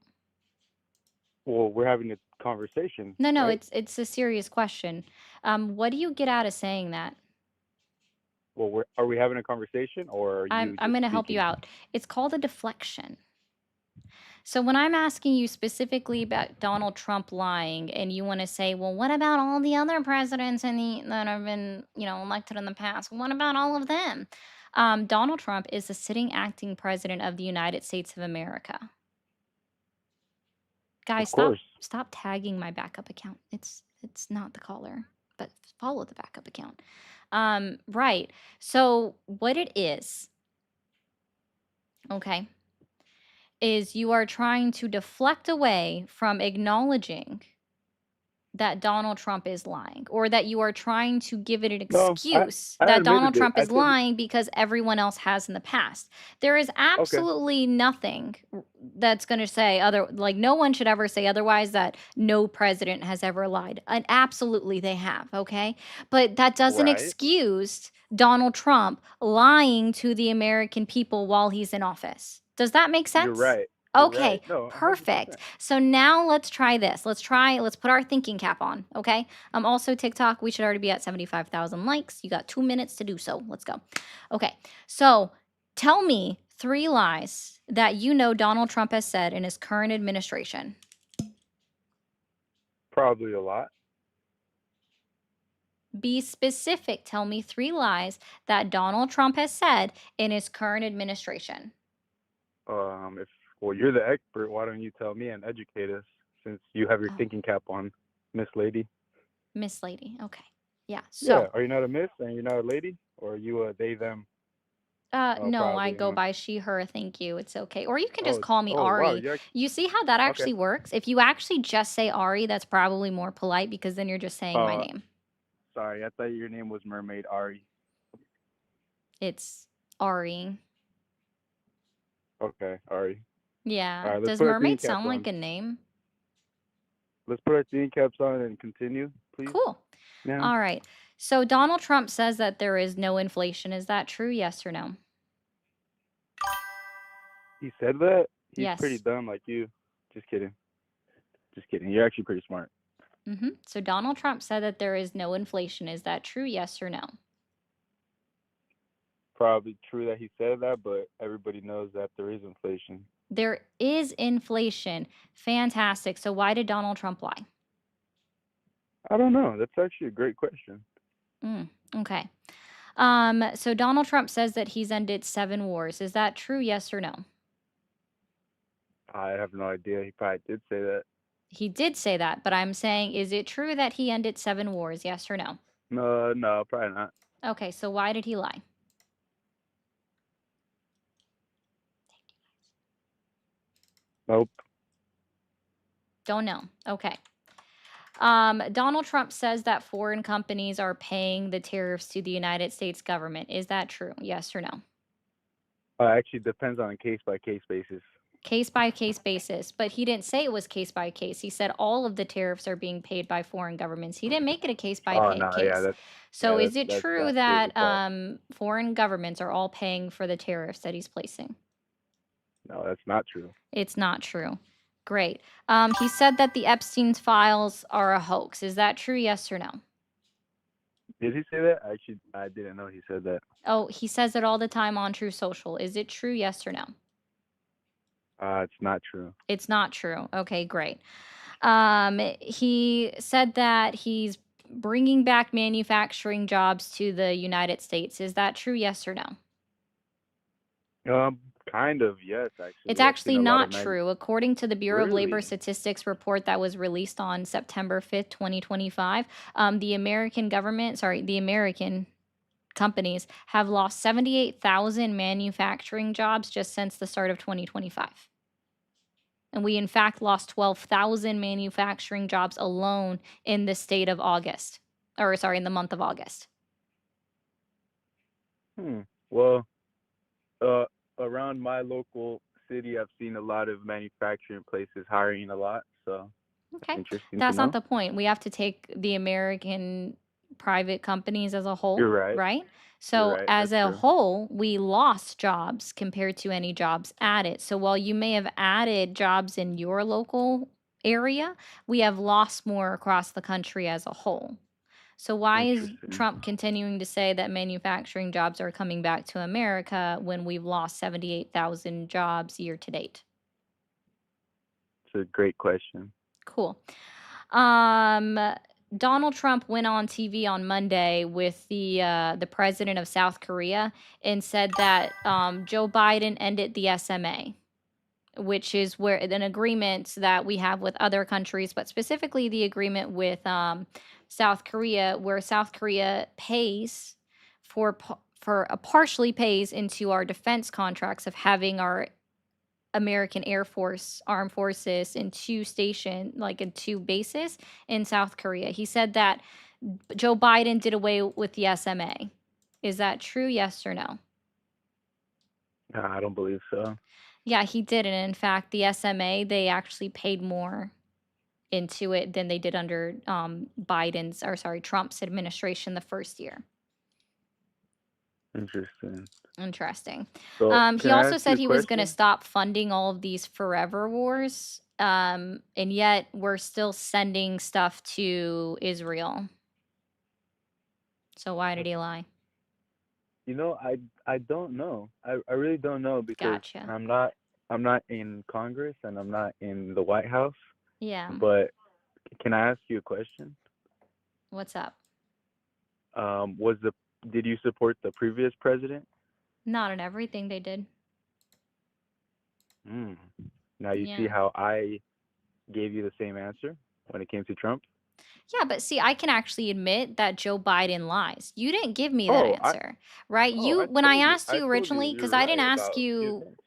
Well, we're having a conversation. No, right? it's a serious question. What do you get out of saying that? Well, are we having a conversation, or are I'm you going just to help you speaking? out. It's called a deflection. So when I'm asking you specifically about Donald Trump lying, and you want to say, well, what about all the other presidents that have been, elected in the past? What about all of them? Donald Trump is the sitting acting president of the United States of America. Guys, Of course. stop tagging my backup account. It's not the caller, but follow the backup account. Right. So what it is, okay, is you are trying to deflect away from acknowledging that Donald Trump is lying, or that you are trying to give it an No, excuse I that Donald admitted it. Trump I is said, lying because everyone else has in the past. There is okay. absolutely nothing that's going to say no one should ever say otherwise, that no president has ever lied. And absolutely they have, okay? But that doesn't Right. excuse Donald Trump lying to the American people while he's in office. Does that make sense? You're right. You're Okay, right. No, 100%. perfect. So now let's try this. Let's put our thinking cap on, okay? Also TikTok, we should already be at 75,000 likes. You got 2 minutes to do so. Let's go. Okay, so tell me 3 lies that you know Donald Trump has said in his current administration. Probably a lot. Be specific. Tell me 3 lies that Donald Trump has said in his current administration. Well, you're the expert. Why don't you tell me and educate us, since you have your Oh. thinking cap on, Miss Lady? Miss Lady. Okay. Yeah. Yeah. So, Are you not a miss and you're not a lady, or are you a they them? no, I Probably, go huh? by she, her. Thank you. It's okay. Or you can just Oh, call me wow. Ari. You see how that Okay. actually works? If you actually just say Ari, that's probably more polite, because then you're just saying my name. Sorry, I thought your name was Mermaid Ari. It's Ari. Okay, Ari. Yeah. All right, let's Does put our mermaid thinking caps sound like on. a name? Let's put our thinking caps on and continue, please. Cool. Yeah. All right. So Donald Trump says that there is no inflation. Is that true? Yes or no? He said that? He's Yes. pretty dumb like you. Just kidding. Just kidding. You're actually pretty smart. So Donald Trump said that there is no inflation. Is that true? Yes or no? Probably true that he said that, but everybody knows that there is inflation. There is inflation. Fantastic. So why did Donald Trump lie? I don't know. That's actually a great question. Okay. So Donald Trump says that he's ended 7 wars. Is that true? Yes or no? I have no idea. He probably did say that. He did say that, but I'm saying, is it true that he ended 7 wars? Yes or no? No, probably not. Okay, so why did he lie? Nope. Don't know. Okay. Donald Trump says that foreign companies are paying the tariffs to the United States government. Is that true? Yes or no? Actually depends on a case by case basis. case by case basis, but he didn't say it was case by case. He said all of the tariffs are being paid by foreign governments. He didn't make it a case by Oh no, yeah, case. So is it that's true that's really that false. foreign governments are all paying for the tariffs that he's placing? No, that's not true. It's not true. Great. He said that the Epstein's files are a hoax. Is that true? Yes or no? Did he say that? Actually, I didn't know he said that. Oh, he says it all the time on True Social. Is it true? Yes or no? It's not true. It's not true. Okay, great. He said that he's bringing back manufacturing jobs to the United States. Is that true? Yes or no? Kind of, yes, It's actually. I've seen actually a lot of not true. According to the Bureau of Labor Really? Statistics report that was released on September 5th, 2025, the American companies have lost 78,000 manufacturing jobs just since the start of 2025. And we, in fact, lost 12,000 manufacturing jobs alone in the state of August, or sorry, in the month of August. Well, around my local city, I've seen a lot of manufacturing places hiring a lot, so Okay. interesting to That's not know. the point. We have to take the American private companies as a whole, You're right. right? You're So, right. as That's a true. whole, we lost jobs compared to any jobs added. So, while you may have added jobs in your local area, we have lost more across the country as a whole. So, why is Interesting. Trump continuing to say that manufacturing jobs are coming back to America when we've lost 78,000 jobs year to date? It's a great question. Cool. Donald Trump went on TV on Monday with the president of South Korea and said that Joe Biden ended the SMA, which is where an agreement that we have with other countries, but specifically the agreement with South Korea, where South Korea pays partially pays into our defense contracts of having our American Air Force Armed Forces in in two bases in South Korea. He said that Joe Biden did away with the SMA. Is that true? Yes or no? No, I don't believe so. Yeah, he did. And in fact, the SMA, they actually paid more into it than they did under Trump's administration the first year. Interesting. Interesting. So, He can I also ask you said a he was going to question? stop funding all of these forever wars. And yet we're still sending stuff to Israel. So why did he lie? You know, I don't know. I really don't know because Gotcha. I'm not in Congress and I'm not in the White House. Yeah. But can I ask you a question? What's up? Did you support the previous president? Not in everything they did. Now you see Yeah. how I gave you the same answer when it came to Trump? Yeah, but see, I can actually admit that Joe Biden lies. You didn't give me that Oh, answer, right? oh, When I asked I you told you originally, because you're I didn't right ask about a few you things.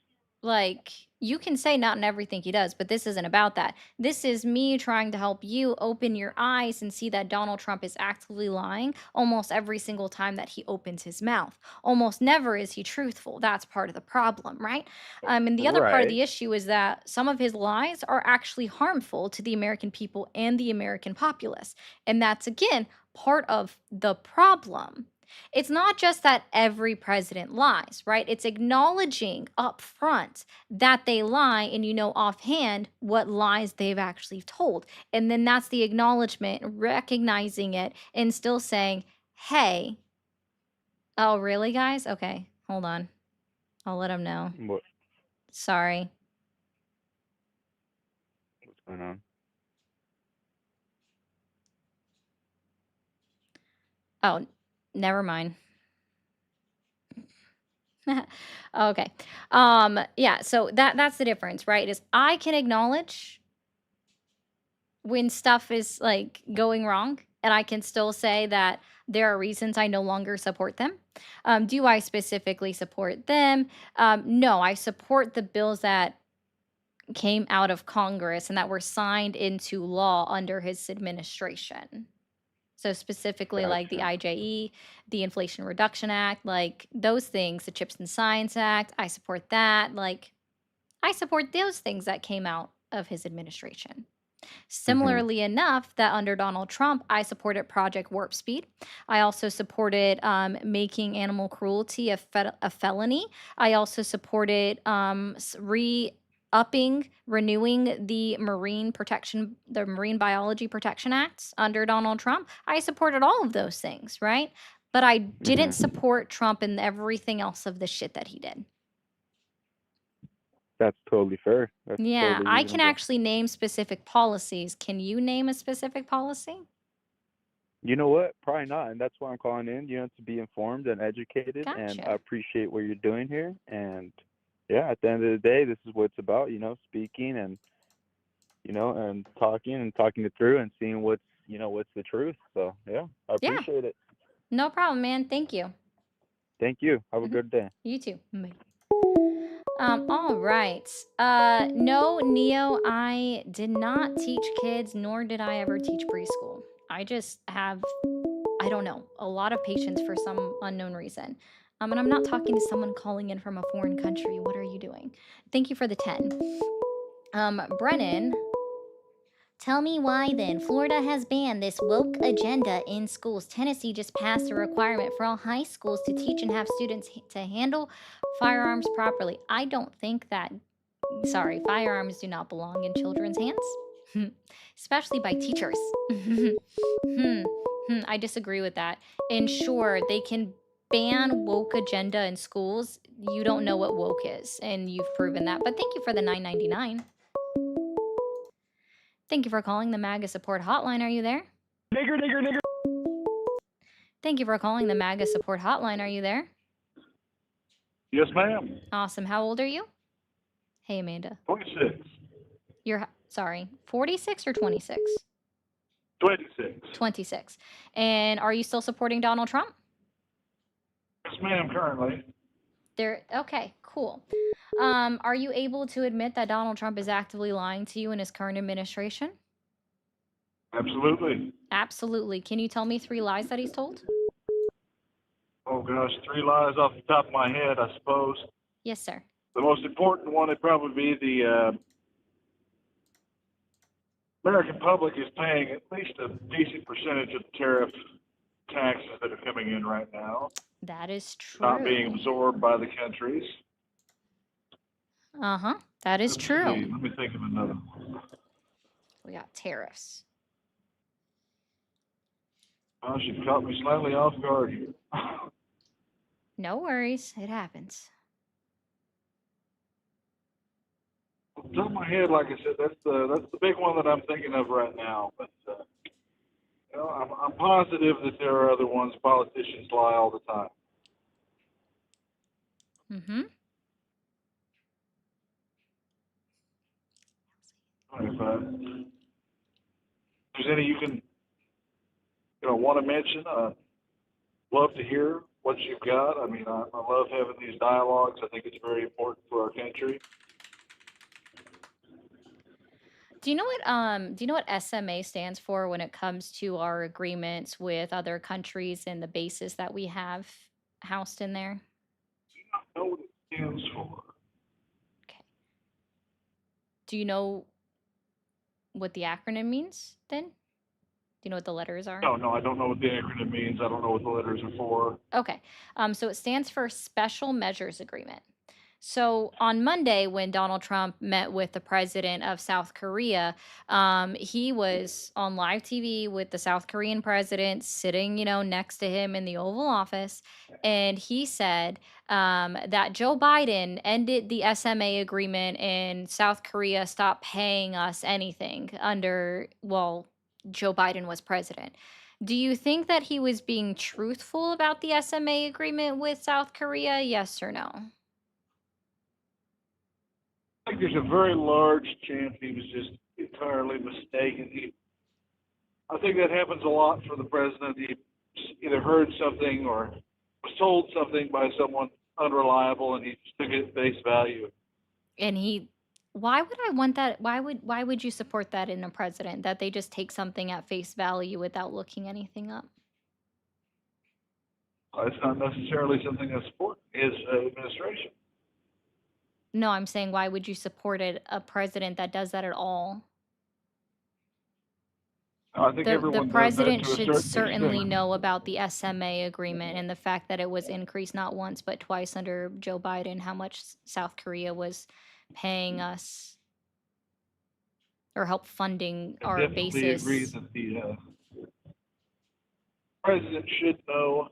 like you can say not in everything he does, but this isn't about that. This is me trying to help you open your eyes and see that Donald Trump is actively lying almost every single time that he opens his mouth. Almost never is he truthful. That's part of the problem, right? And the other part of Right. the issue is that some of his lies are actually harmful to the American people and the American populace. And that's again part of the problem. It's not just that every president lies, right? It's acknowledging up front that they lie and you know offhand what lies they've actually told. And then that's the acknowledgement, recognizing it, and still saying, hey, oh, really, guys? Okay, hold on. I'll let them know. Sorry. What's going on? Oh, never mind. Okay. Yeah, so that's the difference, right? Is I can acknowledge when stuff is like going wrong and I can still say that there are reasons I no longer support them. Do I specifically support them? No, I support the bills that came out of Congress and that were signed into law under his administration. So specifically like the Gotcha. IJE, the Inflation Reduction Act, like those things, the Chips and Science Act, I support that. Like I support those things that came out of his administration. Mm-hmm. Similarly enough, that under Donald Trump, I supported Project Warp Speed. I also supported making animal cruelty a felony. I also supported renewing the Marine Biology Protection Acts under Donald Trump. I supported all of those things, right? But I didn't Mm-hmm. support Trump and everything else of the shit that he did. That's totally fair. That's Yeah, totally I can reasonable. actually name specific policies. Can you name a specific policy? You know what? Probably not, and that's why I'm calling in. You know, to be informed and educated, and I Gotcha. appreciate what you're doing here. And yeah, at the end of the day, this is what it's about. You know, speaking and and talking it through and seeing what's the truth. So yeah, I Yeah, appreciate it. no problem, man. Thank you. Thank you. Have a Mhm. good day. You too. Bye. All right. No, Neo, I did not teach kids, nor did I ever teach preschool. I just have, I don't know, a lot of patience for some unknown reason. And I'm not talking to someone calling in from a foreign country. What are you doing? Thank you for the 10. Brennan, tell me why then. Florida has banned this woke agenda in schools. Tennessee just passed a requirement for all high schools to teach and have students to handle firearms properly. I don't think that, sorry, firearms do not belong in children's hands, especially by teachers. I disagree with that. And sure, they can ban woke agenda in schools. You don't know what woke is, and you've proven that. But thank you for the $9.99. Thank you for calling the MAGA support hotline. Are you there? Nigger, nigger, nigger. Thank you for calling the MAGA support hotline. Are you there? Yes, ma'am. Awesome. How old are you? Hey, Amanda. 26. You're, sorry, 46 or 26? 26. 26. And are you still supporting Donald Trump? Yes, ma'am, currently. Okay, cool. Are you able to admit that Donald Trump is actively lying to you in his current administration? Absolutely. Absolutely. Can you tell me 3 lies that he's told? Oh, gosh, 3 lies off the top of my head, I suppose. Yes, sir. The most important one would probably be the American public is paying at least a decent percentage of the tariff taxes that are coming in right now, That is true. not being absorbed by the countries. That is Let's true. see. Let me think of another one. We got tariffs. Oh, she caught me slightly off guard here. No worries. It happens. Off the top of my head, like I said, that's the big one that I'm thinking of right now. But I'm positive that there are other ones. Politicians lie all the time. Mm-hmm. If there's any you can want to mention, love to hear what you've got. I mean, I love having these dialogues. I think it's very important for our country. Do you know what SMA stands for when it comes to our agreements with other countries and the bases that we have housed in there? I know what it stands for. Okay. Do you know what the acronym means then? Do you know what the letters are? No, I don't know what the acronym means. I don't know what the letters are for. Okay. So it stands for Special Measures Agreement. So on Monday, when Donald Trump met with the president of South Korea, he was on live TV with the South Korean president sitting, next to him in the Oval Office. And he said that Joe Biden ended the SMA agreement and South Korea stopped paying us anything while Joe Biden was president. Do you think that he was being truthful about the SMA agreement with South Korea? Yes or no? I think there's a very large chance he was just entirely mistaken. I think that happens a lot for the president. He either heard something or was told something by someone unreliable, and he just took it at face value. And why would I want that? Why would you support that in a president, that they just take something at face value without looking anything up? It's not necessarily something I support his administration. No, I'm saying why would you support a president that does that at all? I think The everyone does that president to a should certain certainly extent. know about the SMA agreement and the fact that it was increased not once but twice under Joe Biden, how much South Korea was paying us or help funding I our definitely agree bases. that the president should know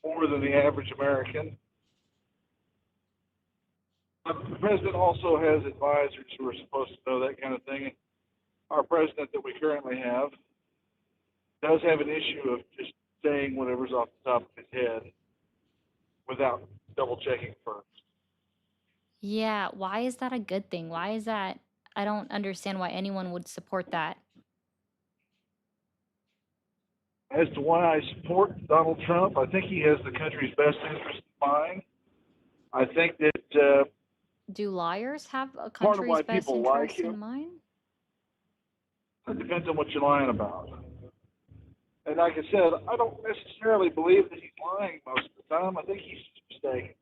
more than the average American. The president also has advisors who are supposed to know that kind of thing. Our president that we currently have does have an issue of just saying whatever's off the top of his head without double checking first. Yeah, why is that a good thing? Why is that? I don't understand why anyone would support that. As to why I support Donald Trump, I think he has the country's best interest in mind. I think that Do liars have a part of country's why best people like interest in him, mind? it depends on what you're lying about. And like I said, I don't necessarily believe that he's lying most of the time. I think he's mistaken.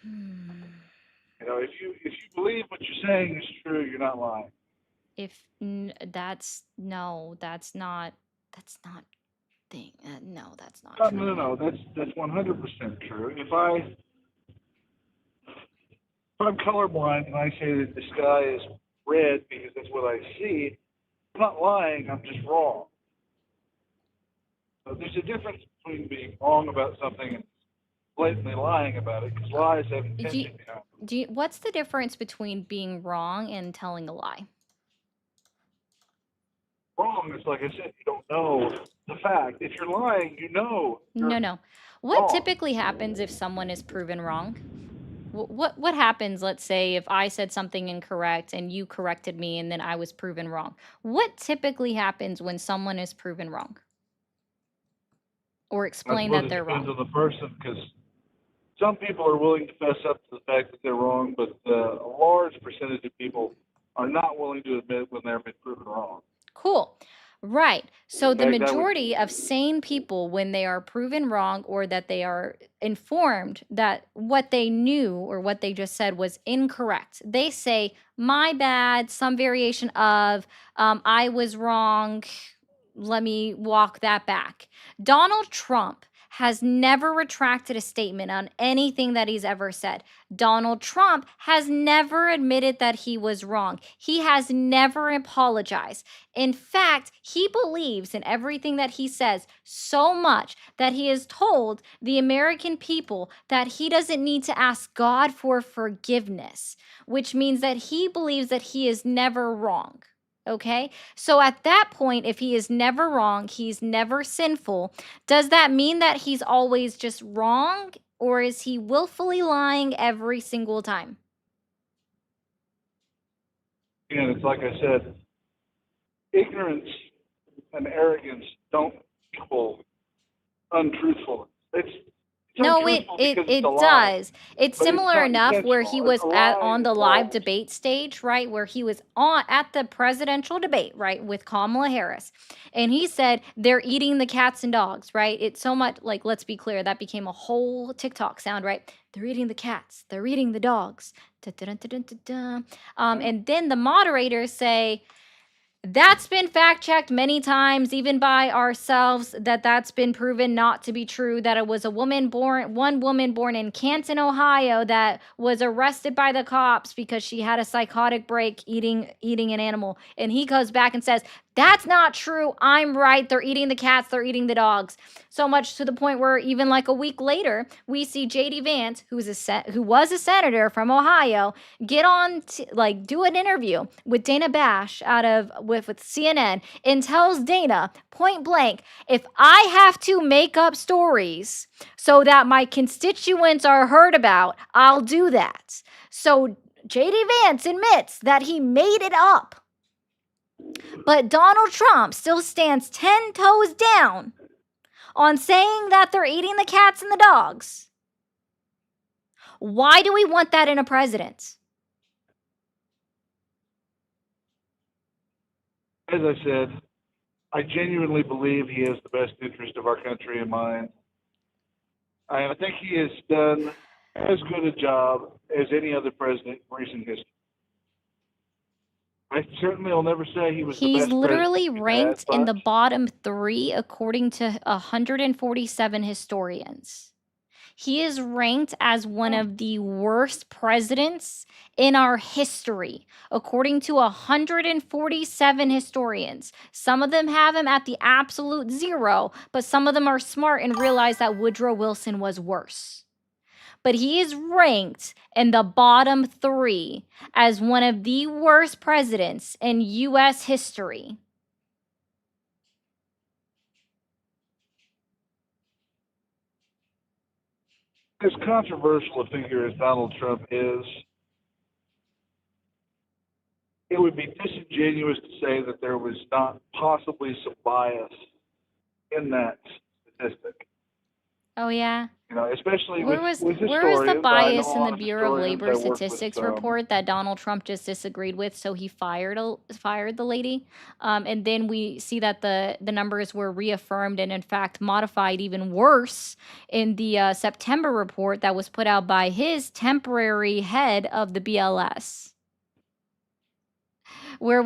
You know, if you believe what you're saying is true, you're not lying. If that's no, that's not thing. No, that's not No, true. no, no, no. That's 100% true. If I'm colorblind and I say that the sky is red because that's what I see, I'm not lying. I'm just wrong. So there's a difference between being wrong about something and blatantly lying about it, because lies have intention behind them. What's the difference between being wrong and telling a lie? Wrong is, like I said, you don't know the fact. If you're lying, you know. No. What wrong. typically happens if someone is proven wrong? What happens, let's say, if I said something incorrect and you corrected me and then I was proven wrong? What typically happens when someone is proven wrong? Or I explain suppose that it they're depends wrong? on the person, because some people are willing to fess up to the fact that they're wrong, but a large percentage of people are not willing to admit when they're been proven wrong. Cool. Right. So In the fact, I would. majority of sane people, when they are proven wrong or that they are informed that what they knew or what they just said was incorrect, they say, my bad, some variation of, I was wrong. Let me walk that back. Donald Trump has never retracted a statement on anything that he's ever said. Donald Trump has never admitted that he was wrong. He has never apologized. In fact, he believes in everything that he says so much that he has told the American people that he doesn't need to ask God for forgiveness, which means that he believes that he is never wrong. Okay? So at that point, if he is never wrong, he's never sinful, does that mean that he's always just wrong? Or is he willfully lying every single time? And it's like I said, ignorance and arrogance don't equal untruthfulness. It's No, untruthful because it's a it lie, does. It's but it's similar not enough where he intentional. was A lie on the live involves. debate stage, right? Where he was on at the presidential debate, right, with Kamala Harris. And he said they're eating the cats and dogs, right? It's so much like, let's be clear, that became a whole TikTok sound, right? They're eating the cats, they're eating the dogs. Da-da-da-da-da-da. And then the moderators say, that's been fact checked many times, even by ourselves, that's been proven not to be true. That it was one woman born in Canton, Ohio, that was arrested by the cops because she had a psychotic break eating an animal. And he goes back and says, that's not true. I'm right. They're eating the cats. They're eating the dogs. So much to the point where even like a week later, we see JD Vance, who was a senator from Ohio, get on do an interview with Dana Bash with CNN and tells Dana point blank, if I have to make up stories so that my constituents are heard about, I'll do that. So JD Vance admits that he made it up. But Donald Trump still stands 10 toes down on saying that they're eating the cats and the dogs. Why do we want that in a president? As I said, I genuinely believe he has the best interest of our country in mind. And I think he has done as good a job as any other president in recent history. I certainly will never say he was the He's best president literally we've had, ranked in but the bottom 3 according to 147 historians. He is ranked as one of the worst presidents in our history, according to 147 historians. Some of them have him at the absolute 0, but some of them are smart and realize that Woodrow Wilson was worse. But he is ranked in the bottom 3 as one of the worst presidents in U.S. history. as controversial a figure as Donald Trump is, it would be disingenuous to say that there was not possibly some bias in that statistic. Oh, yeah? You know, especially Where with was the historians. I know bias a in the lot of Bureau of historians. Labor I work with Statistics report that Donald Trump just disagreed with, so he fired the lady? And then we see that the numbers were reaffirmed and in fact modified even worse in the September report that was put out by his temporary head of the BLS. Where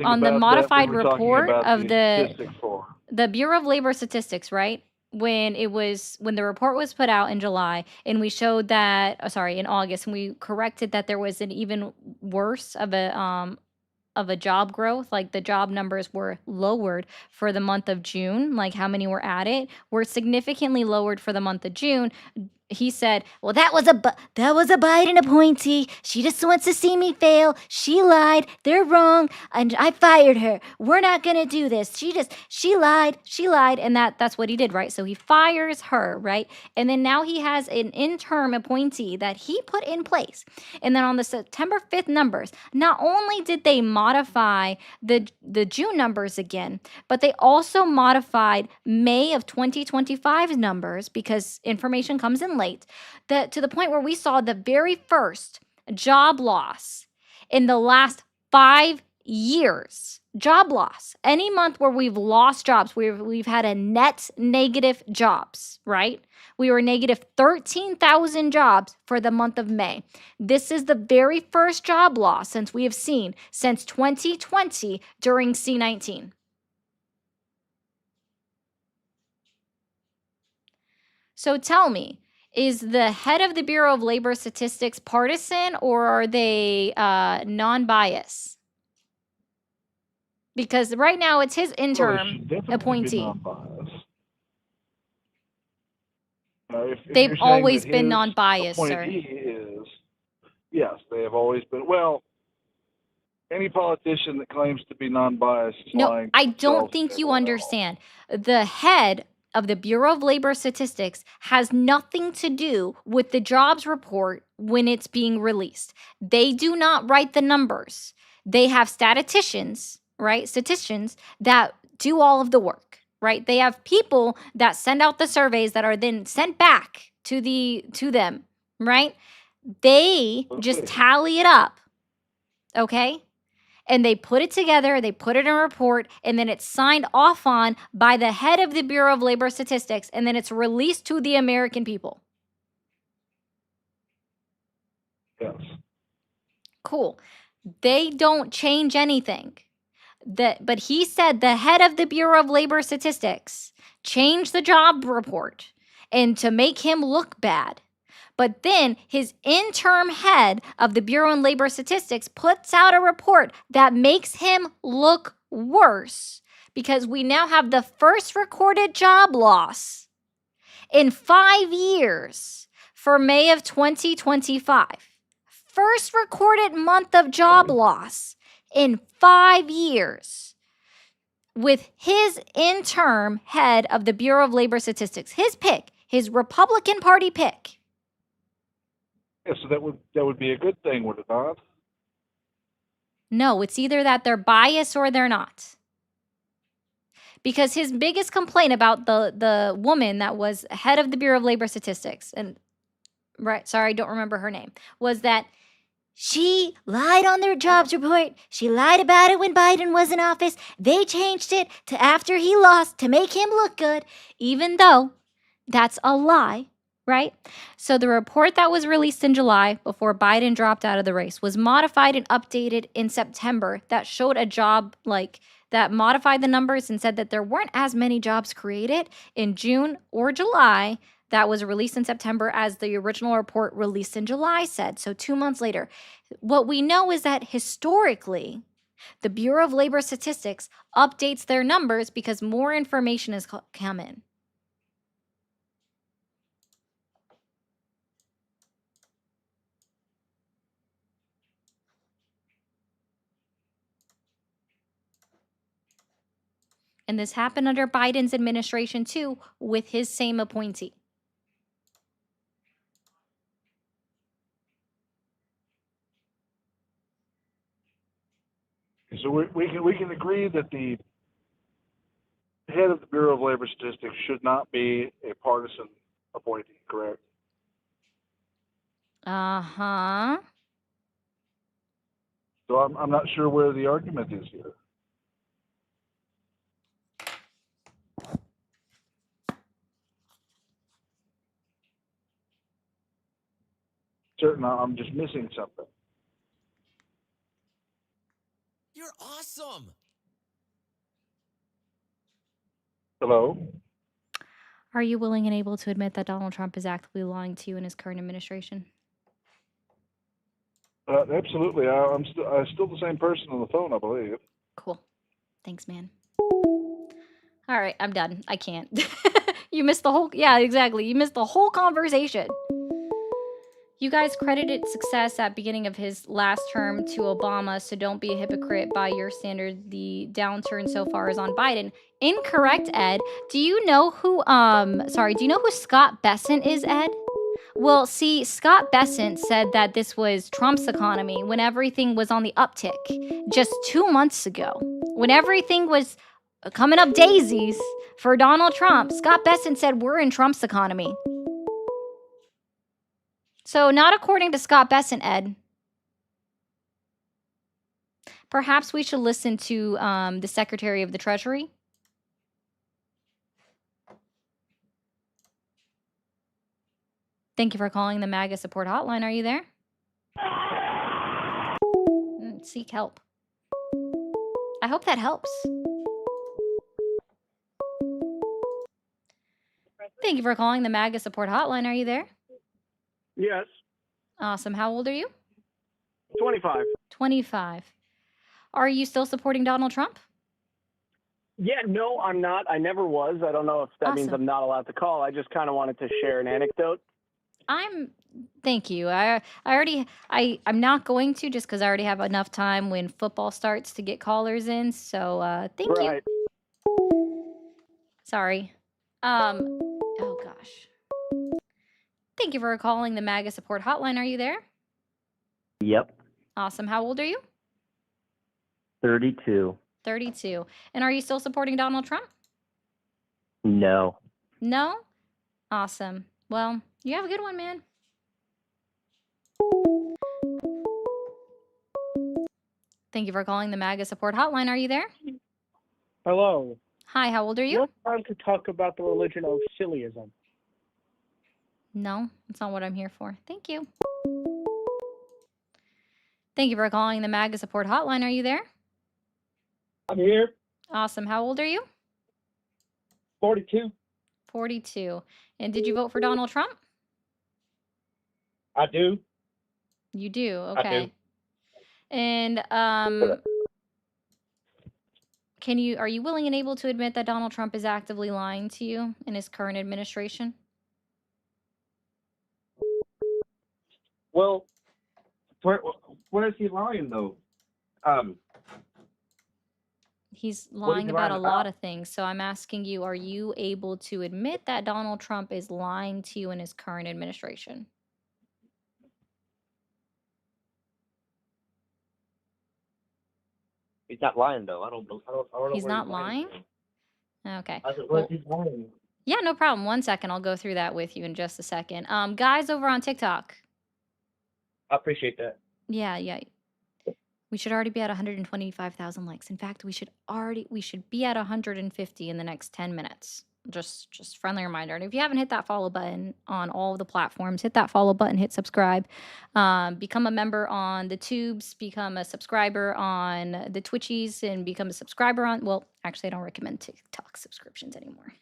on the modified report of the Bureau of Labor Statistics, right? When the report was put out in July, and we showed that, in August, and we corrected that there was an even worse of a job growth, like the job numbers were lowered for the month of June, like how many were added, were significantly lowered for the month of June. He said, "Well, that was a Biden appointee. She just wants to see me fail. She lied. They're wrong, and I fired her. We're not gonna do this. She lied. She lied." And that's what he did, right? So he fires her, right? And then now he has an interim appointee that he put in place. And then on the September 5th numbers, not only did they modify the June numbers again, but they also modified May of 2025's numbers because information comes in late, to the point where we saw the very first job loss in the last 5 years. Job loss. Any month where we've lost jobs, we've had a net negative jobs, right? We were negative 13,000 jobs for the month of May. This is the very first job loss since we have seen since 2020 during C-19. So tell me, is the head of the Bureau of Labor Statistics partisan, or are they non-biased? Because right now it's his interim appointee. They've always been non-biased, sir. Yes, they have always been. Well, any politician that claims to be non-biased is lying. No, I don't think you understand. The head of the Bureau of Labor Statistics has nothing to do with the jobs report when it's being released. They do not write the numbers. They have statisticians, right? Statisticians that do all of the work, right? They have people that send out the surveys that are then sent back to them, right? They just tally it up, okay? And they put it together, they put it in a report, and then it's signed off on by the head of the Bureau of Labor Statistics, and then it's released to the American people. Yes. Cool. They don't change anything. But he said the head of the Bureau of Labor Statistics changed the job report and to make him look bad. But then his interim head of the Bureau of Labor Statistics puts out a report that makes him look worse because we now have the first recorded job loss in 5 years for May of 2025. First recorded month of job loss in 5 years with his interim head of the Bureau of Labor Statistics, his pick, his Republican Party pick. Yeah, so that would be a good thing, would it not? No, it's either that they're biased or they're not. Because his biggest complaint about the woman that was head of the Bureau of Labor Statistics, and I don't remember her name, was that she lied on their jobs report. She lied about it when Biden was in office. They changed it to after he lost to make him look good, even though that's a lie, right? So the report that was released in July before Biden dropped out of the race was modified and updated in September that showed a job that modified the numbers and said that there weren't as many jobs created in June or July that was released in September as the original report released in July said. So 2 months later, what we know is that historically, the Bureau of Labor Statistics updates their numbers because more information has come in. And this happened under Biden's administration too, with his same appointee. So we can agree that the head of the Bureau of Labor Statistics should not be a partisan appointee, correct? Uh-huh. So I'm not sure where the argument is here. Certain, I'm just missing something. You're awesome. Hello? Are you willing and able to admit that Donald Trump is actively lying to you in his current administration? Absolutely. I'm still the same person on the phone, I believe. Cool. Thanks, man. All right, I'm done. I can't. You missed the whole, yeah, exactly. You missed the whole conversation. You guys credited success at beginning of his last term to Obama, so don't be a hypocrite by your standard. The downturn so far is on Biden. Incorrect, Ed. Do you know who Scott Bessent is, Ed? Well, see, Scott Bessent said that this was Trump's economy when everything was on the uptick just 2 months ago. When everything was coming up daisies for Donald Trump, Scott Bessent said we're in Trump's economy. So not according to Scott Bessent, Ed. Perhaps we should listen to the Secretary of the Treasury. Thank you for calling the MAGA support hotline. Are you there? Seek help. I hope that helps. Thank you for calling the MAGA support hotline. Are you there? Yes. Awesome. How old are you? 25. 25. Are you still supporting Donald Trump? Yeah, no, I'm not. I never was. I don't know if that means I'm not allowed to call. I just kind of wanted to share an anecdote. Thank you. I'm not going to just because I already have enough time when football starts to get callers in. So thank you. Sorry. Oh gosh. Thank you for calling the MAGA support hotline. Are you there? Yep. Awesome. How old are you? 32. 32. And are you still supporting Donald Trump? No. No? Awesome. Well, you have a good one, man. Thank you for calling the MAGA support hotline. Are you there? Hello. Hi, how old are you? What time to talk about the religion of sillyism? No, that's not what I'm here for. Thank you. Thank you for calling the MAGA support hotline. Are you there? I'm here. Awesome. How old are you? 42. 42. And did you vote for Donald Trump? I do. You do. I Okay. do. And are you willing and able to admit that Donald Trump is actively lying to you in his current administration? Well, where is he lying though? He's What is lying he about a lying lot about? of things. So I'm asking you, are you able to admit that Donald Trump is lying to you in his current administration? He's not lying though. I don't know He's where not lying? Okay. Where's he lying? Yeah, no problem. 1 second. I'll go through that with you in just a second. Guys over on TikTok. I appreciate that. Yeah. We should already be at 125,000 likes. In fact, we should be at 150 in the next 10 minutes. Just friendly reminder. And if you haven't hit that follow button on all of the platforms, hit that follow button, hit subscribe, become a member on the tubes, become a subscriber on the Twitchies, and become a subscriber on, well, actually I don't recommend TikTok subscriptions anymore.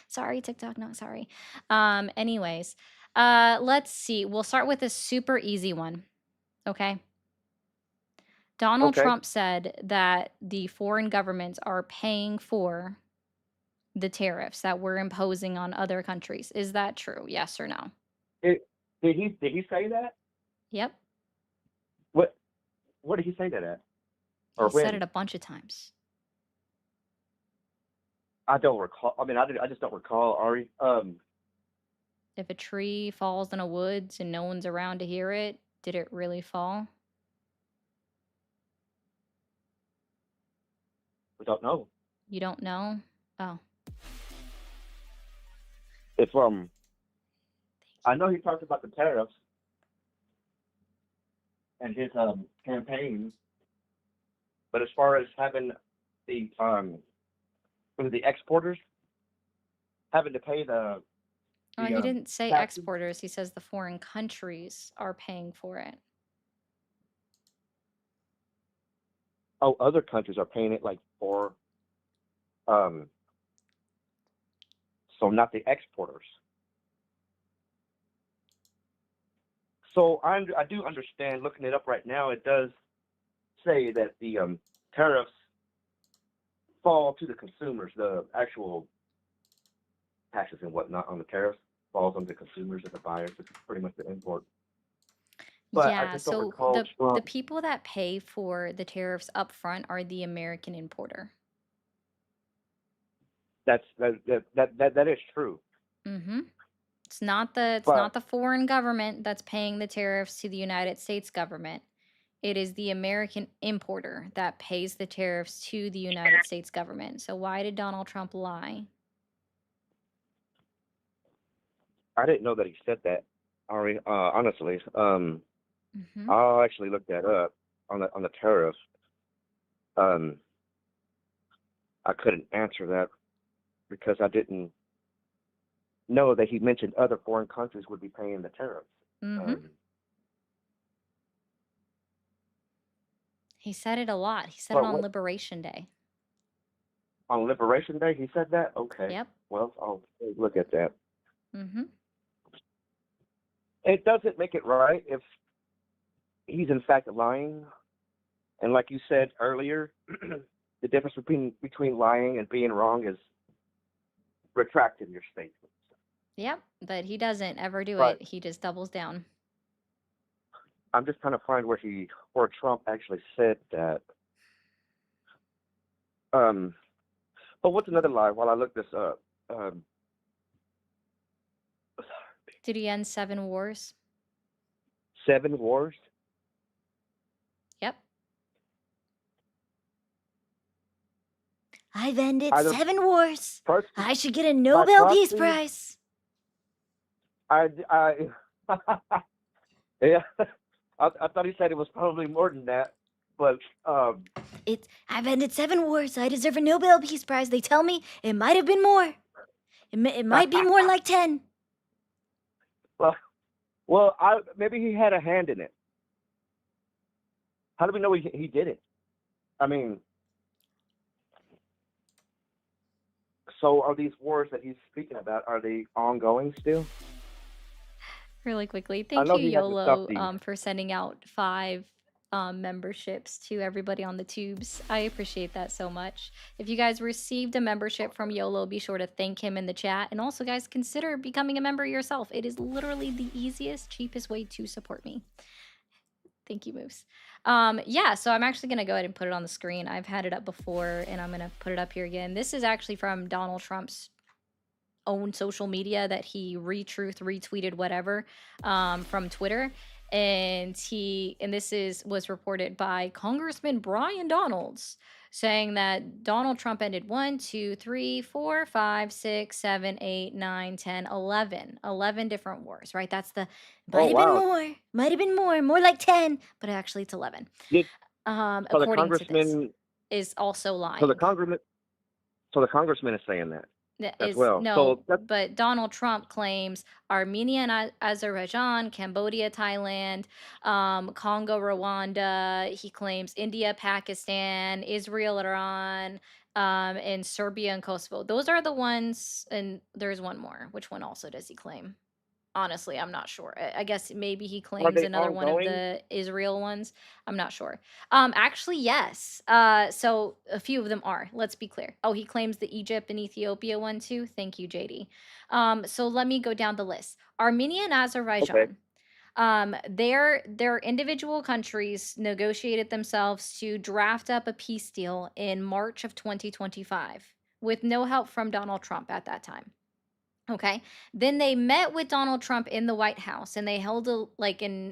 Sorry, TikTok, not sorry. Anyways, let's see. We'll start with a super easy one. Okay. Donald Okay. Trump said that the foreign governments are paying for the tariffs that we're imposing on other countries. Is that true? Yes or no? Did he say that? Yep. What did he say that at? Or He said when? it a bunch of times. I don't recall. I mean, I just don't recall, Ari. If a tree falls in a woods and no one's around to hear it, did it really fall? We don't know. You don't know? Oh. If I know he talked about the tariffs and his campaign, but as far as having the the exporters having to pay the He didn't say taxes. exporters. He says the foreign countries are paying for it. Oh, other countries are paying it like for so not the exporters. So I do understand. Looking it up right now, it does say that the tariffs fall to the consumers. The actual taxes and whatnot on the tariffs falls on the consumers and the buyers, which is pretty much the import. But I Yeah, just don't so recall the Trump. people that pay for the tariffs up front are the American importer. That is true. Mm-hmm. It's not the But foreign government that's paying the tariffs to the United States government. It is the American importer that pays the tariffs to the United States government. So why did Donald Trump lie? I didn't know that he said that, Ari. Honestly, Mm-hmm. I'll actually look that up on the tariffs. I couldn't answer that because I didn't know that he mentioned other foreign countries would be paying the tariffs. Mm-hmm. He said it a lot. He said it But on what Liberation Day. on Liberation Day he said that? Okay. Yep. Well, I'll look at that. Mm-hmm. It doesn't make it right if he's in fact lying. And like you said earlier, the difference between lying and being wrong is retracting your statement. Yep. But he doesn't ever do But it. He just doubles down. I'm just trying to find where Trump actually said that. But what's another lie? While I look this up, Did he end 7 wars? 7 wars. Yep. I've ended Either 7 wars. first I should get a by Nobel Peace proxy. Prize. I yeah. I thought he said it was probably more than that, but I've ended 7 wars. I deserve a Nobel Peace Prize. They tell me it might have been more. It might be more like 10. well, maybe he had a hand in it. How do we know he did it? I mean, so are these wars that he's speaking about, are they ongoing still? Really quickly, I thank know you, he hasn't stopped YOLO, the. for sending out 5 memberships to everybody on the tubes. I appreciate that so much. If you guys received a membership from YOLO, be sure to thank him in the chat. And also, guys, consider becoming a member yourself. It is literally the easiest, cheapest way to support me. Thank you, Moose. Yeah, so I'm actually going to go ahead and put it on the screen. I've had it up before, and I'm going to put it up here again. This is actually from Donald Trump's own social media that he retweeted whatever from Twitter. And this was reported by Congressman Brian Donalds, saying that Donald Trump ended 1, 2, 3, 4, 5, 6, 7, 8, 9, 10, 11 different wars, right? That's the Oh wow! might have been more like 10, but actually it's 11. So the According to this, congressman, is also so the lying. congressman, so the congressman is saying that. as well. No, So that's but Donald Trump claims Armenia and Azerbaijan, Cambodia, Thailand, Congo, Rwanda. He claims India, Pakistan, Israel, Iran, and Serbia and Kosovo. Those are the ones, and there's one more. Which one also does he claim? Honestly, I'm not sure. I guess maybe he are claims they another one of ongoing? the Israel ones. I'm not sure. Actually, yes. So a few of them are. Let's be clear. Oh, he claims the Egypt and Ethiopia one too. Thank you, JD. So let me go down the list. Armenia and Okay. Azerbaijan. Their individual countries negotiated themselves to draft up a peace deal in March of 2025 with no help from Donald Trump at that time. Okay. Then they met with Donald Trump in the White House and they held a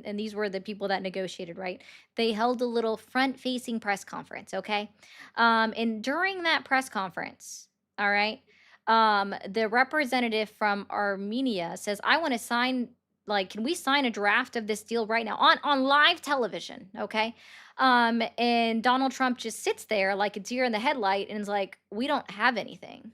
and these were the people that negotiated, right? They held a little front-facing press conference, okay? And during that press conference, all right, the representative from Armenia says, "I want to sign can we sign a draft of this deal right now on live television, okay?" And Donald Trump just sits there like a deer in the headlight and is like, "We don't have anything."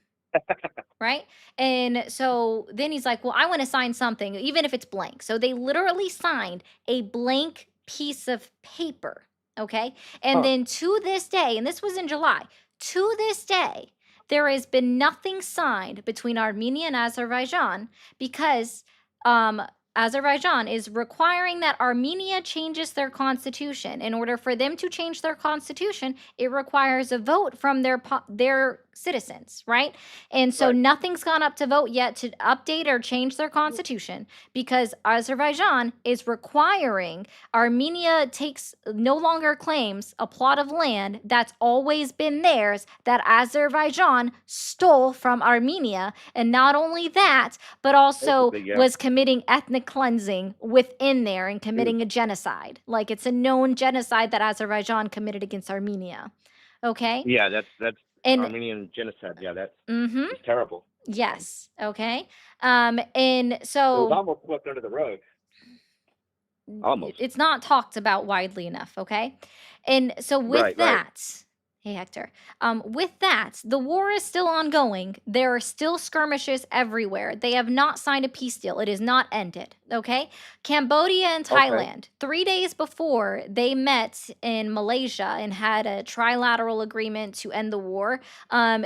Right? And so then he's like, "Well, I want to sign something, even if it's blank." So they literally signed a blank piece of paper. Okay. And Huh. then to this day, and this was in July, to this day, there has been nothing signed between Armenia and Azerbaijan because um, Azerbaijan is requiring that Armenia changes their constitution. In order for them to change their constitution, it requires a vote from their citizens, right? And so Right. nothing's gone up to vote yet to update or change their constitution because Azerbaijan is requiring Armenia no longer claims a plot of land that's always been theirs that Azerbaijan stole from Armenia. And not only that, but also Basically, yeah. was committing ethnic cleansing within there and Mm. committing a genocide. Like it's a known genocide that Azerbaijan committed against Armenia. Okay? Yeah, that's And Armenian genocide. Yeah, that's mhm. it's terrible. Yes. Okay. And It was so almost swept under the rug. Almost. it's not talked about widely enough. Okay. And so with Right, right. that, hey Hector, with that, the war is still ongoing. There are still skirmishes everywhere. They have not signed a peace deal. It is not ended. Okay. Cambodia and Okay. Thailand, 3 days before they met in Malaysia and had a trilateral agreement to end the war.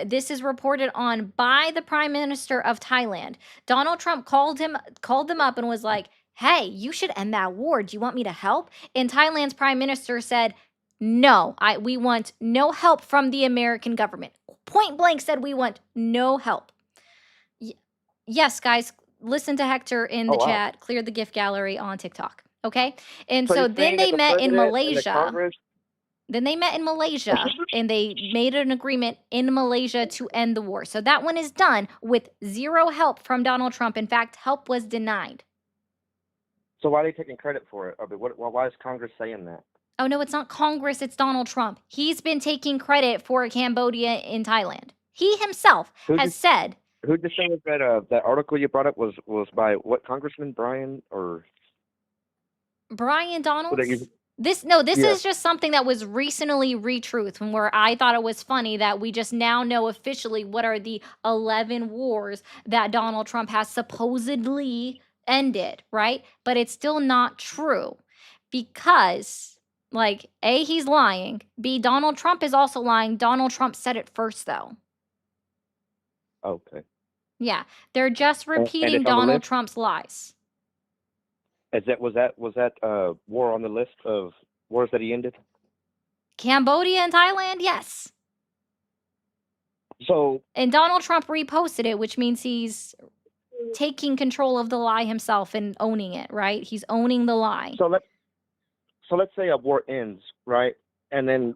This is reported on by the Prime Minister of Thailand. Donald Trump called them up and was like, "Hey, you should end that war. Do you want me to help?" And Thailand's prime minister said, "No, we want no help from the American government." Point blank said, "We want no help." Yes, guys, listen to Hector in Oh the wow. chat. Clear the gift gallery on TikTok. Okay. And So so you're then saying that they the met in president and the Malaysia. Congress? Then they met in Malaysia and they made an agreement in Malaysia to end the war. So that one is done with zero help from Donald Trump. In fact, help was denied. So why are they taking credit for it? I mean, why is Congress saying that? Oh, no, it's not Congress, it's Donald Trump. He's been taking credit for Cambodia in Thailand. He himself has said. Who just saying that that article you brought up was by what Congressman Brian or Brian Donalds? you, This Yeah. is just something that was recently retruthed where I thought it was funny that we just now know officially what are the 11 wars that Donald Trump has supposedly ended, right? But it's still not true because A, he's lying. B, Donald Trump is also lying. Donald Trump said it first though. Okay. Yeah, they're just And repeating it's on the Donald list? Trump's lies. Was that war on the list of wars that he ended? Cambodia and Thailand, yes. So And Donald Trump reposted it, which means he's taking control of the lie himself and owning it, right? He's owning the lie. so let's say a war ends, right? And then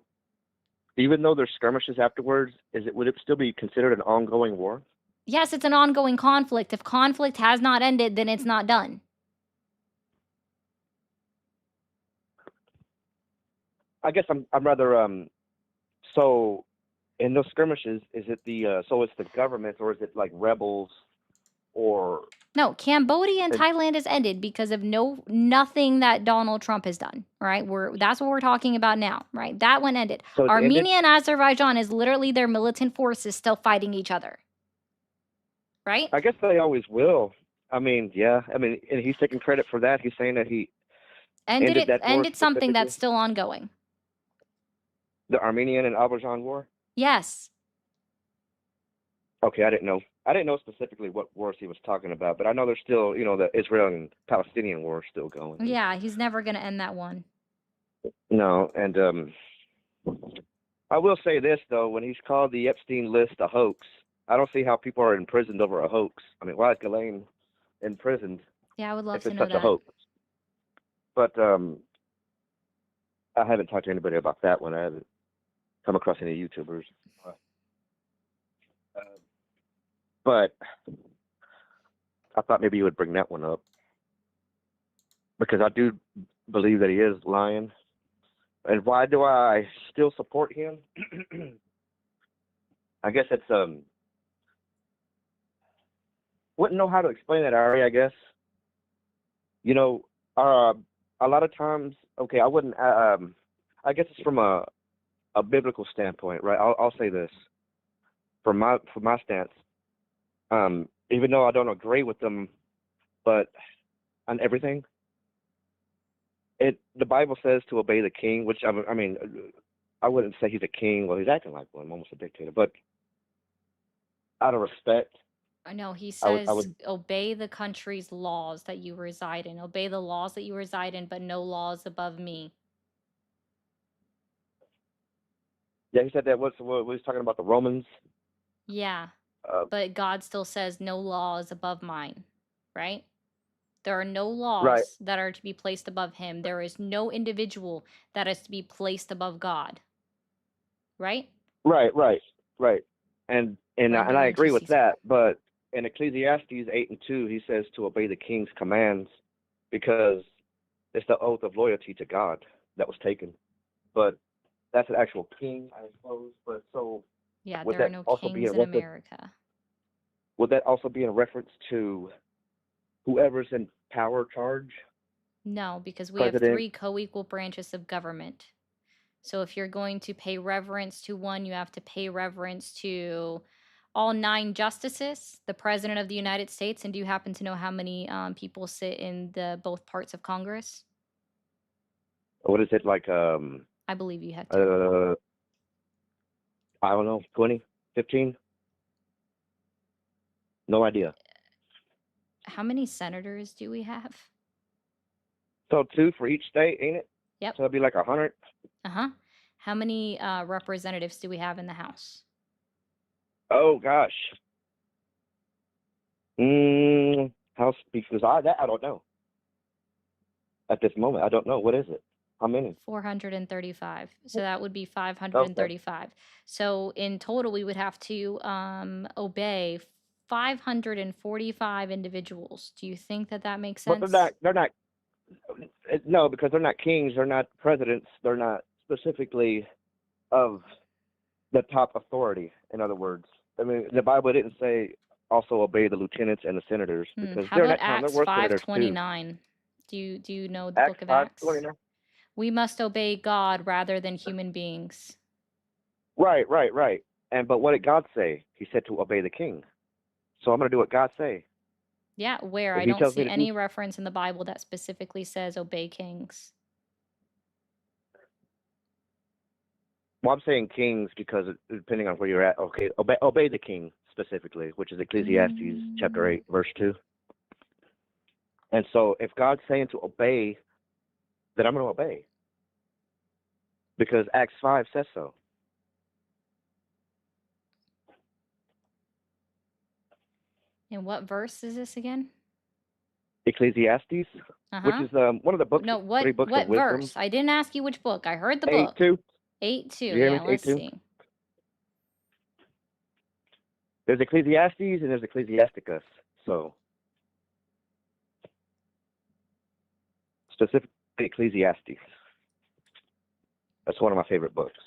even though there's skirmishes afterwards, would it still be considered an ongoing war? Yes, it's an ongoing conflict. If conflict has not ended, then it's not done. I guess I'm rather so in those skirmishes, is it it's the government or is it like rebels or No, Cambodia and Thailand has ended because of nothing that Donald Trump has done, right? That's what we're talking about now, right? That one ended. So it's Armenia ended? and Azerbaijan is literally their militant forces still fighting each other. right? I guess they always will. I mean, yeah. I mean, and he's taking credit for that. He's saying that he ended that war Ended something specifically, that's still ongoing. the Armenian and Azerbaijan war. Yes. Okay, I didn't know. I didn't know specifically what wars he was talking about, but I know there's still, the Israel and Palestinian war still going. Yeah, he's never going to end that one. No, and I will say this though: when he's called the Epstein list a hoax, I don't see how people are imprisoned over a hoax. I mean, why is Ghislaine imprisoned Yeah, I would love if to it's know such a that. hoax? But I haven't talked to anybody about that one. I haven't come across any YouTubers. But I thought maybe you would bring that one up because I do believe that he is lying. And why do I still support him? I guess it's wouldn't know how to explain that, Ari. I guess a lot of times. Okay, I wouldn't. I guess it's from a biblical standpoint, right? I'll say this from my stance. Even though I don't agree with them, but on everything, the Bible says to obey the king, which I mean, I wouldn't say he's a king. Well, he's acting like one, almost a dictator. But out of respect, I know he I says would. obey the country's laws that you reside in. Obey the laws that you reside in, but no laws above me. Yeah, he said that. What he's talking about the Romans? Yeah, Uh, but God still says no law is above mine, right? There are no right, laws that are to be placed above him. There is no individual that is to be placed above God, right? right. And I Render unto agree with Caesar. that. But in Ecclesiastes 8:2, he says to obey the king's commands because it's the oath of loyalty to God that was taken. But that's an actual king, I suppose. But so Yeah, would there are that no also be kings in in reference? America. Would that also be in reference to whoever's in power, charge, No, because we have president? 3 co-equal branches of government. So if you're going to pay reverence to one, you have to pay reverence to all 9 justices, the President of the United States. And do you happen to know how many people sit in the both parts of Congress? What is it like? I believe you have 2. I don't know, 20, 15? No idea. How many senators do we have? So 2 for each state, ain't it? Yep. So it'd be like 100. Uh-huh. How many representatives do we have in the House? Oh gosh. House speakers. I don't know. At this moment, I don't know. What is it? How many? 435. So that would be Okay. 535. So in total, we would have to obey 545 individuals. Do you think that that makes But sense? they're not. No, because they're not kings. They're not presidents. They're not specifically of the top authority. In other words, I mean, the Bible didn't say also obey the lieutenants and the senators because How during about that time there Acts were senators too. 5:29? Do you know the Acts book of 5:29. Acts? We must obey God rather than human beings. Right. And but what did God say? He said to obey the king. So I'm going to do what God say. Yeah, where? If I He don't tells me see to do, any reference in the Bible that specifically says obey kings. well, I'm saying kings because depending on where you're at. Okay, obey the king specifically, which is Ecclesiastes chapter 8, verse 2. And so if God's saying to obey, then I'm going to obey because Acts 5 says so. And what verse is this again? Ecclesiastes, which Uh-huh. is one of the books, No, 3 what books of wisdom. verse? I didn't ask you which book. I heard the 8 book. 2. 8:2. You hear me? Yeah, 8 let's 2. see. There's Ecclesiastes and there's Ecclesiasticus. So specifically Ecclesiastes. That's one of my favorite books.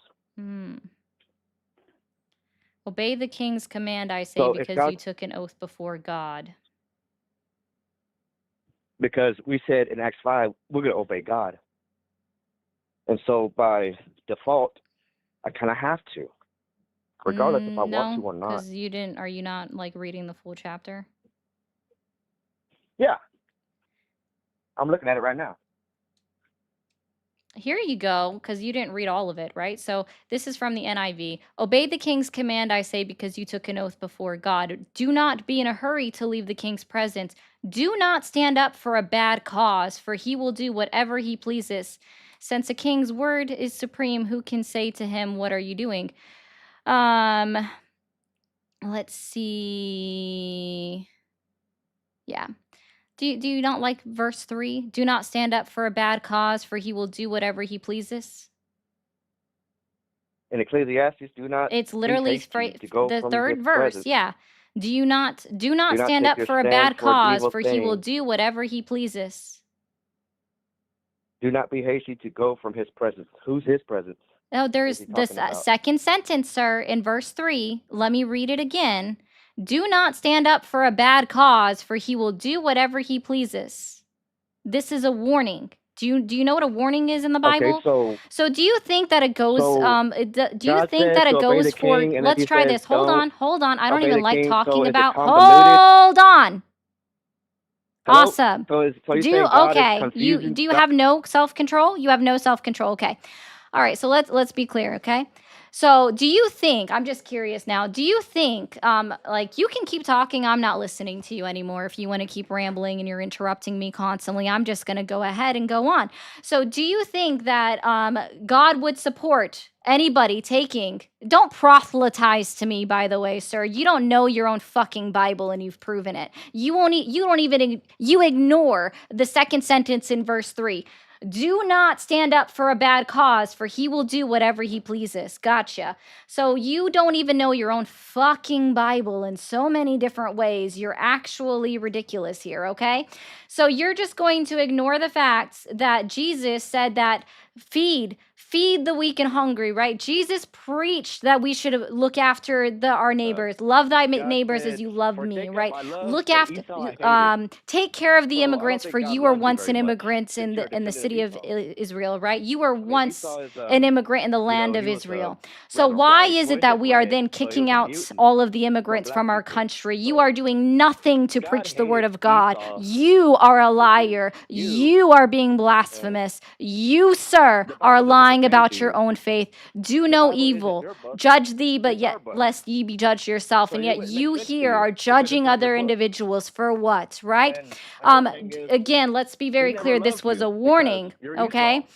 Obey the king's command, I say, So if because God, you took an oath before God. because we said in Acts 5, we're going to obey God. And so by default, I kind of have to. regardless if I want to No, or not. because you didn't. Are you not like reading the full chapter? Yeah, I'm looking at it right now. Here you go, because you didn't read all of it, right? So this is from the NIV. Obey the king's command, I say, because you took an oath before God. Do not be in a hurry to leave the king's presence. Do not stand up for a bad cause, for he will do whatever he pleases. Since a king's word is supreme, who can say to him, "What are you doing?" Um, let's see. Yeah. Do you not like verse 3? Do not stand up for a bad cause, for he will do whatever he pleases. In Ecclesiastes, do not It's be literally hasty to go the from his third verse. presence. Yeah. Do not Do not stand take up your for a stand bad for an cause, evil for he will thing. do whatever he pleases. Do not be hasty to go from his presence. Who's his presence? No, Is there's he this talking about? second sentence, sir, in verse 3. Let me read it again. Do not stand up for a bad cause, for he will do whatever he pleases. This is a warning. Do you know what a warning is in the Okay, Bible? So do you think that it goes do you God think says that to it obey the goes for king, and then let's he try says this. Hold don't on. I don't obey even the like king. So talking is it about convoluted? Hold on. Hello? Awesome. So you're saying God is confusing? Do you have no self-control? You have no self-control. Okay. All right, so let's be clear, okay? So, do you think, I'm just curious now, do you think like you can keep talking, I'm not listening to you anymore if you want to keep rambling and you're interrupting me constantly. I'm just going to go ahead and go on. So, do you think that God would support anybody taking, don't proselytize to me, by the way, sir. You don't know your own fucking Bible and you've proven it. You ignore the second sentence in verse 3. Do not stand up for a bad cause, for he will do whatever he pleases. Gotcha. So you don't even know your own fucking Bible in so many different ways. You're actually ridiculous here, okay? So you're just going to ignore the facts that Jesus said that feed the weak and hungry, right? Jesus preached that we should look after our neighbors, love thy neighbors as you love me, right? Look after, take care of the immigrants, for you were once an immigrant in the city of Israel, right? You were once an immigrant in the land of Israel. So why is it that we are then kicking out all of the immigrants from our country? You are doing nothing to preach the word of God. You are a liar. You are being blasphemous. You, sir, are lying about your own faith. Do no evil. Judge thee, but yet lest ye be judged yourself. And yet you here are judging other individuals for what, right? Again, let's be very clear. This was a warning, okay?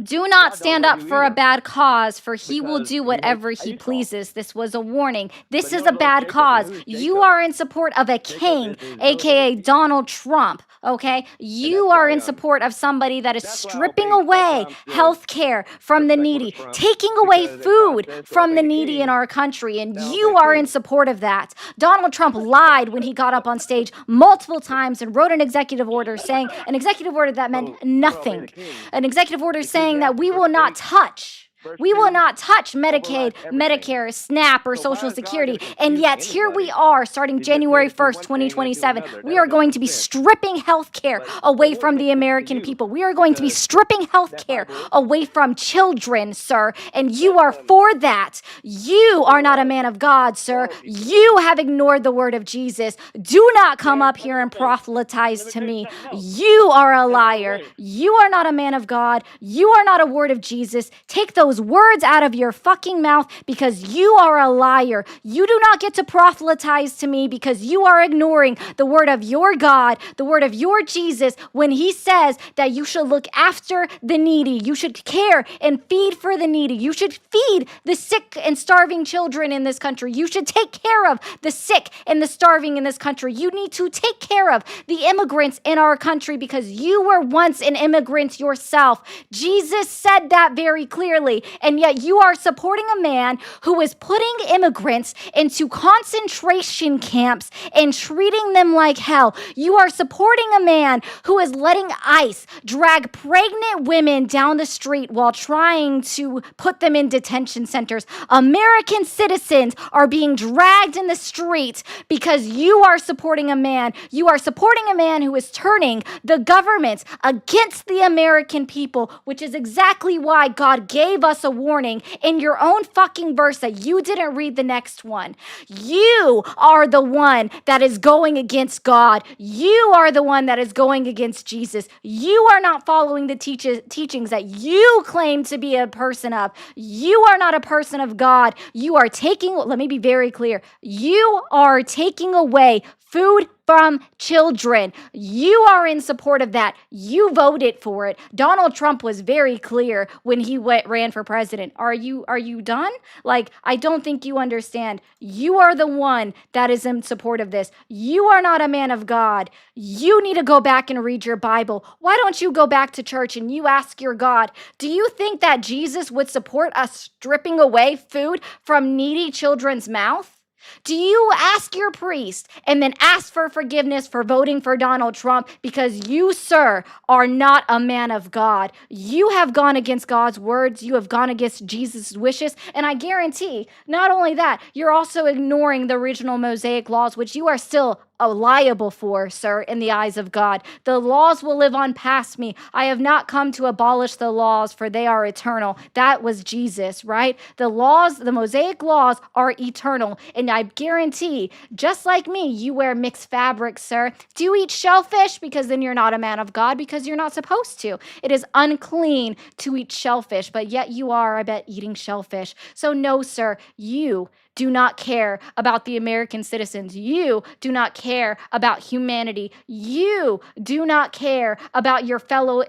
Do not stand up for a bad cause, for he will do whatever he pleases. This was a warning. This is a bad cause. You are in support of a king, aka Donald Trump, okay? You are in support of somebody that is stripping away health care from the needy, taking away food from the needy in our country, and you are in support of that. Donald Trump lied when he got up on stage multiple times and wrote an executive order that meant nothing. An executive order saying that we will not touch Medicaid, Medicare, SNAP, or Social Security. And yet here we are, starting January 1st, 2027. We are going to be stripping health care away from the American people. We are going to be stripping health care away from children, sir. And you are for that. You are not a man of God, sir. You have ignored the word of Jesus. Do not come up here and proselytize to me. You are a liar. You are not a man of God. You are not a word of Jesus. Take those words out of your fucking mouth, because you are a liar. You do not get to proselytize to me because you are ignoring the word of your God, the word of your Jesus, when he says that you should look after the needy. You should care and feed for the needy. You should feed the sick and starving children in this country. You should take care of the sick and the starving in this country. You need to take care of the immigrants in our country because you were once an immigrant yourself. Jesus said that very clearly, and yet you are supporting a man who is putting immigrants into concentration camps and treating them like hell. You are supporting a man who is letting ICE drag pregnant women down the street while trying to put them in detention centers. American citizens are being dragged in the street because you are supporting a man. You are supporting a man who is turning the government against the American people, which is exactly why God gave us us a warning in your own fucking verse that you didn't read the next one. You are the one that is going against God. You are the one that is going against Jesus. You are not following the teachings that you claim to be a person of. You are not a person of God. You are taking, let me be very clear, you are taking away food from children. You are in support of that. You voted for it. Donald Trump was very clear when he ran for president. Are you done? Like, I don't think you understand. You are the one that is in support of this. You are not a man of God. You need to go back and read your Bible. Why don't you go back to church and you ask your God, do you think that Jesus would support us stripping away food from needy children's mouth? Do you ask your priest and then ask for forgiveness for voting for Donald Trump because you, sir, are not a man of God? You have gone against God's words. You have gone against Jesus' wishes. And I guarantee, not only that, you're also ignoring the original Mosaic laws, which you are still liable for, sir, in the eyes of God. The laws will live on past me. I have not come to abolish the laws, for they are eternal. That was Jesus, right? The laws, the Mosaic laws are eternal. And I guarantee, just like me, you wear mixed fabrics, sir. Do you eat shellfish? Because then you're not a man of God, because you're not supposed to. It is unclean to eat shellfish, but yet you are, I bet, eating shellfish. So no, sir, you do not care about the American citizens. You do not care about humanity. You do not care about your fellow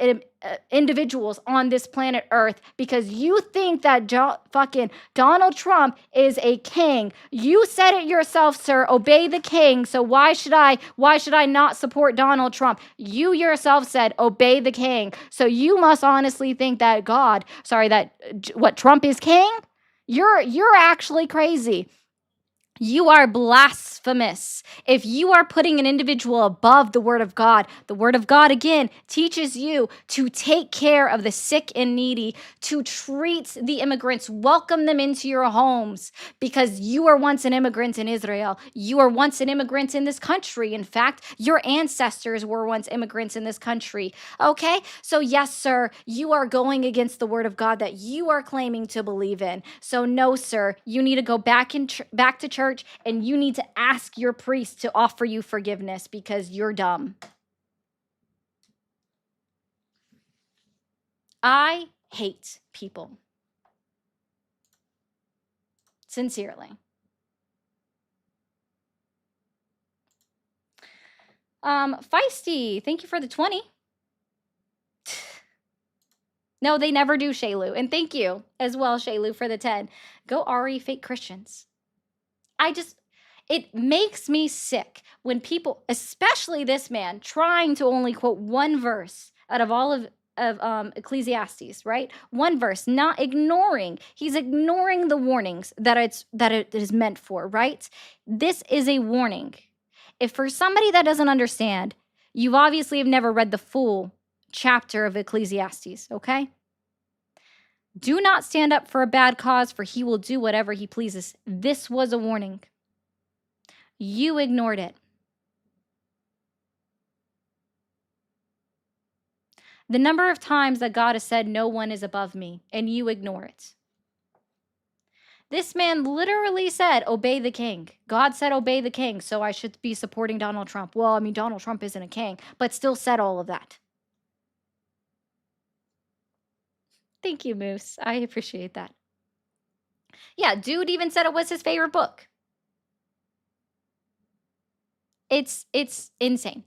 individuals on this planet Earth because you think that fucking Donald Trump is a king. You said it yourself, sir. Obey the king. So why should I not support Donald Trump? You yourself said obey the king. So you must honestly think that what Trump is king? You're actually crazy. You are blasphemous. If you are putting an individual above the word of God again teaches you to take care of the sick and needy, to treat the immigrants, welcome them into your homes, because you were once an immigrant in Israel. You were once an immigrant in this country. In fact, your ancestors were once immigrants in this country. Okay? So yes, sir, you are going against the word of God that you are claiming to believe in. So no, sir, you need to go back to church and you need to ask your priest to offer you forgiveness because you're dumb. I hate people. Sincerely. Feisty, thank you for the 20. No, they never do, Shaylu. And thank you as well, Shaylu, for the 10. Go Ari, fake Christians. It makes me sick when people, especially this man, trying to only quote one verse out of all of Ecclesiastes, right? One verse, not ignoring. He's ignoring the warnings that it is meant for, right? This is a warning. If for somebody that doesn't understand, you obviously have never read the full chapter of Ecclesiastes, okay? Do not stand up for a bad cause, for he will do whatever he pleases. This was a warning. You ignored it. The number of times that God has said, no one is above me, and you ignore it. This man literally said, obey the king. God said, obey the king, so I should be supporting Donald Trump. Well, I mean, Donald Trump isn't a king, but still said all of that. Thank you, Moose. I appreciate that. Yeah, dude even said it was his favorite book. It's insane.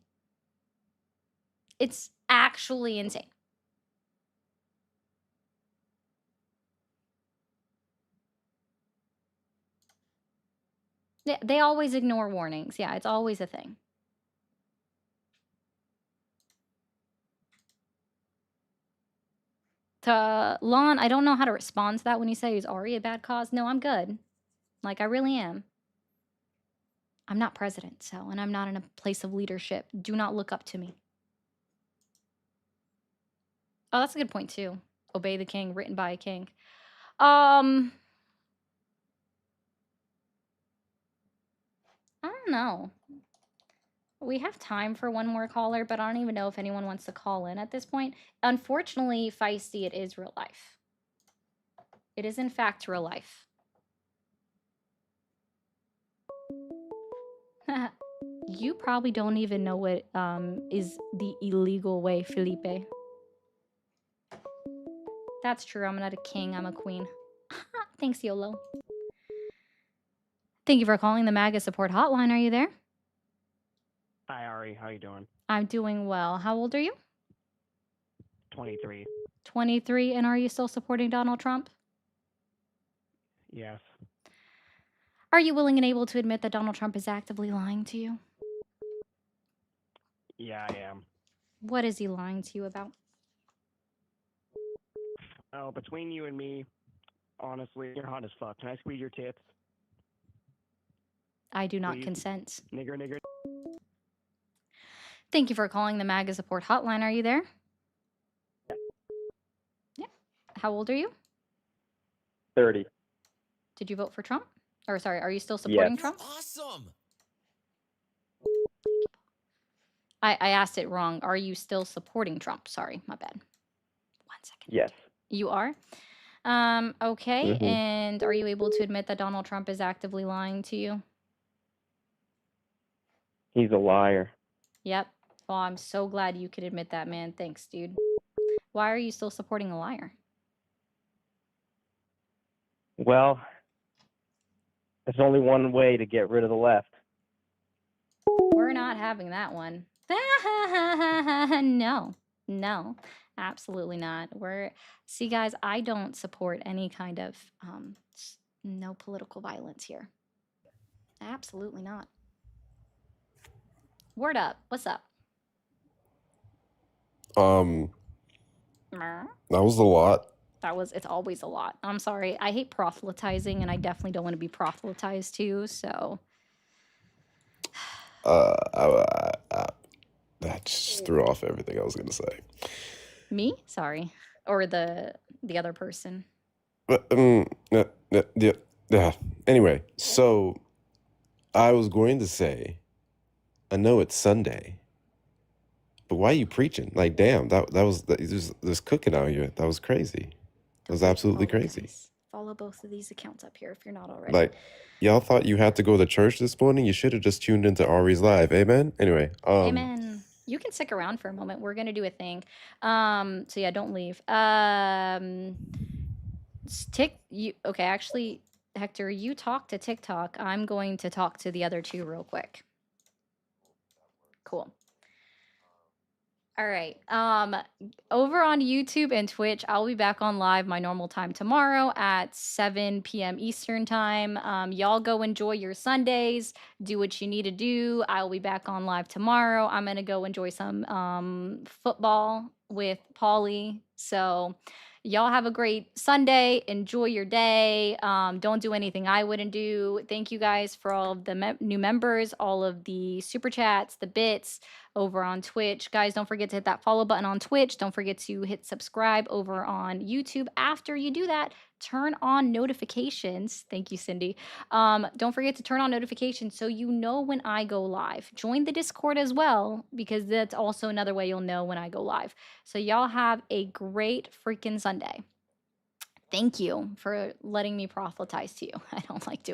It's actually insane. They always ignore warnings. Yeah, it's always a thing. To Lon, I don't know how to respond to that when you say, is Ari a bad cause? No, I'm good. Like, I really am. I'm not president, so, and I'm not in a place of leadership. Do not look up to me. Oh, that's a good point, too. Obey the king, written by a king. I don't know. We have time for one more caller, but I don't even know if anyone wants to call in at this point. Unfortunately, Feisty, it is real life. It is in fact real life. You probably don't even know what is the illegal way, Felipe. That's true. I'm not a king. I'm a queen. Thanks, YOLO. Thank you for calling the MAGA support hotline. Are you there? Hi, Ari. How you doing? I'm doing well. How old are you? 23. 23. And are you still supporting Donald Trump? Yes. Are you willing and able to admit that Donald Trump is actively lying to you? Yeah, I am. What is he lying to you about? Oh, between you and me, honestly, you're hot as fuck. Can I squeeze your tits? I do not Please? consent. Nigger, nigger. Thank you for calling the MAGA support hotline. Are you there? Yeah. How old are you? 30. Did you vote for Trump? Or sorry, are you still Yes. supporting Trump? Awesome. I asked it wrong. Are you still supporting Trump? Sorry, my bad. 1 second. Yes. You are? Okay. Mhm. And are you able to admit that Donald Trump is actively lying to you? He's a liar. Yep. Well, I'm so glad you could admit that, man. Thanks, dude. Why are you still supporting a liar? Well, there's only one way to get rid of the left. We're not having that one. No, absolutely not. See, guys, I don't support any kind of no political violence here. Absolutely not. Word up. What's up? That was a lot. It's always a lot. I'm sorry. I hate proselytizing, and I definitely don't want to be proselytized to, so. That just threw off everything I was gonna say. Me? Sorry. Or the other person. But, yeah. Anyway, so I was going to say, I know it's Sunday, but why are you preaching? Like, damn, there's cooking out here. That was crazy. That was absolutely crazy. Follow both of these accounts up here if you're not already. Like, y'all thought you had to go to church this morning? You should have just tuned into Ari's live. Amen. Anyway, Amen. You can stick around for a moment. We're gonna do a thing. So yeah, don't leave. Okay, actually, Hector, you talk to TikTok. I'm going to talk to the other two real quick. Cool. All right. Over on YouTube and Twitch, I'll be back on live my normal time tomorrow at 7 p.m. Eastern time. Y'all go enjoy your Sundays. Do what you need to do. I'll be back on live tomorrow. I'm gonna go enjoy some football with Paulie. So y'all have a great Sunday. Enjoy your day. Don't do anything I wouldn't do. Thank you guys for all of the new members, all of the super chats, the bits over on Twitch. Guys, don't forget to hit that follow button on Twitch. Don't forget to hit subscribe over on YouTube. After you do that, turn on notifications. Thank you, Cindy. Don't forget to turn on notifications so you know when I go live. Join the Discord as well, because that's also another way you'll know when I go live. So y'all have a great freaking Sunday. Thank you for letting me proselytize to you. I don't like doing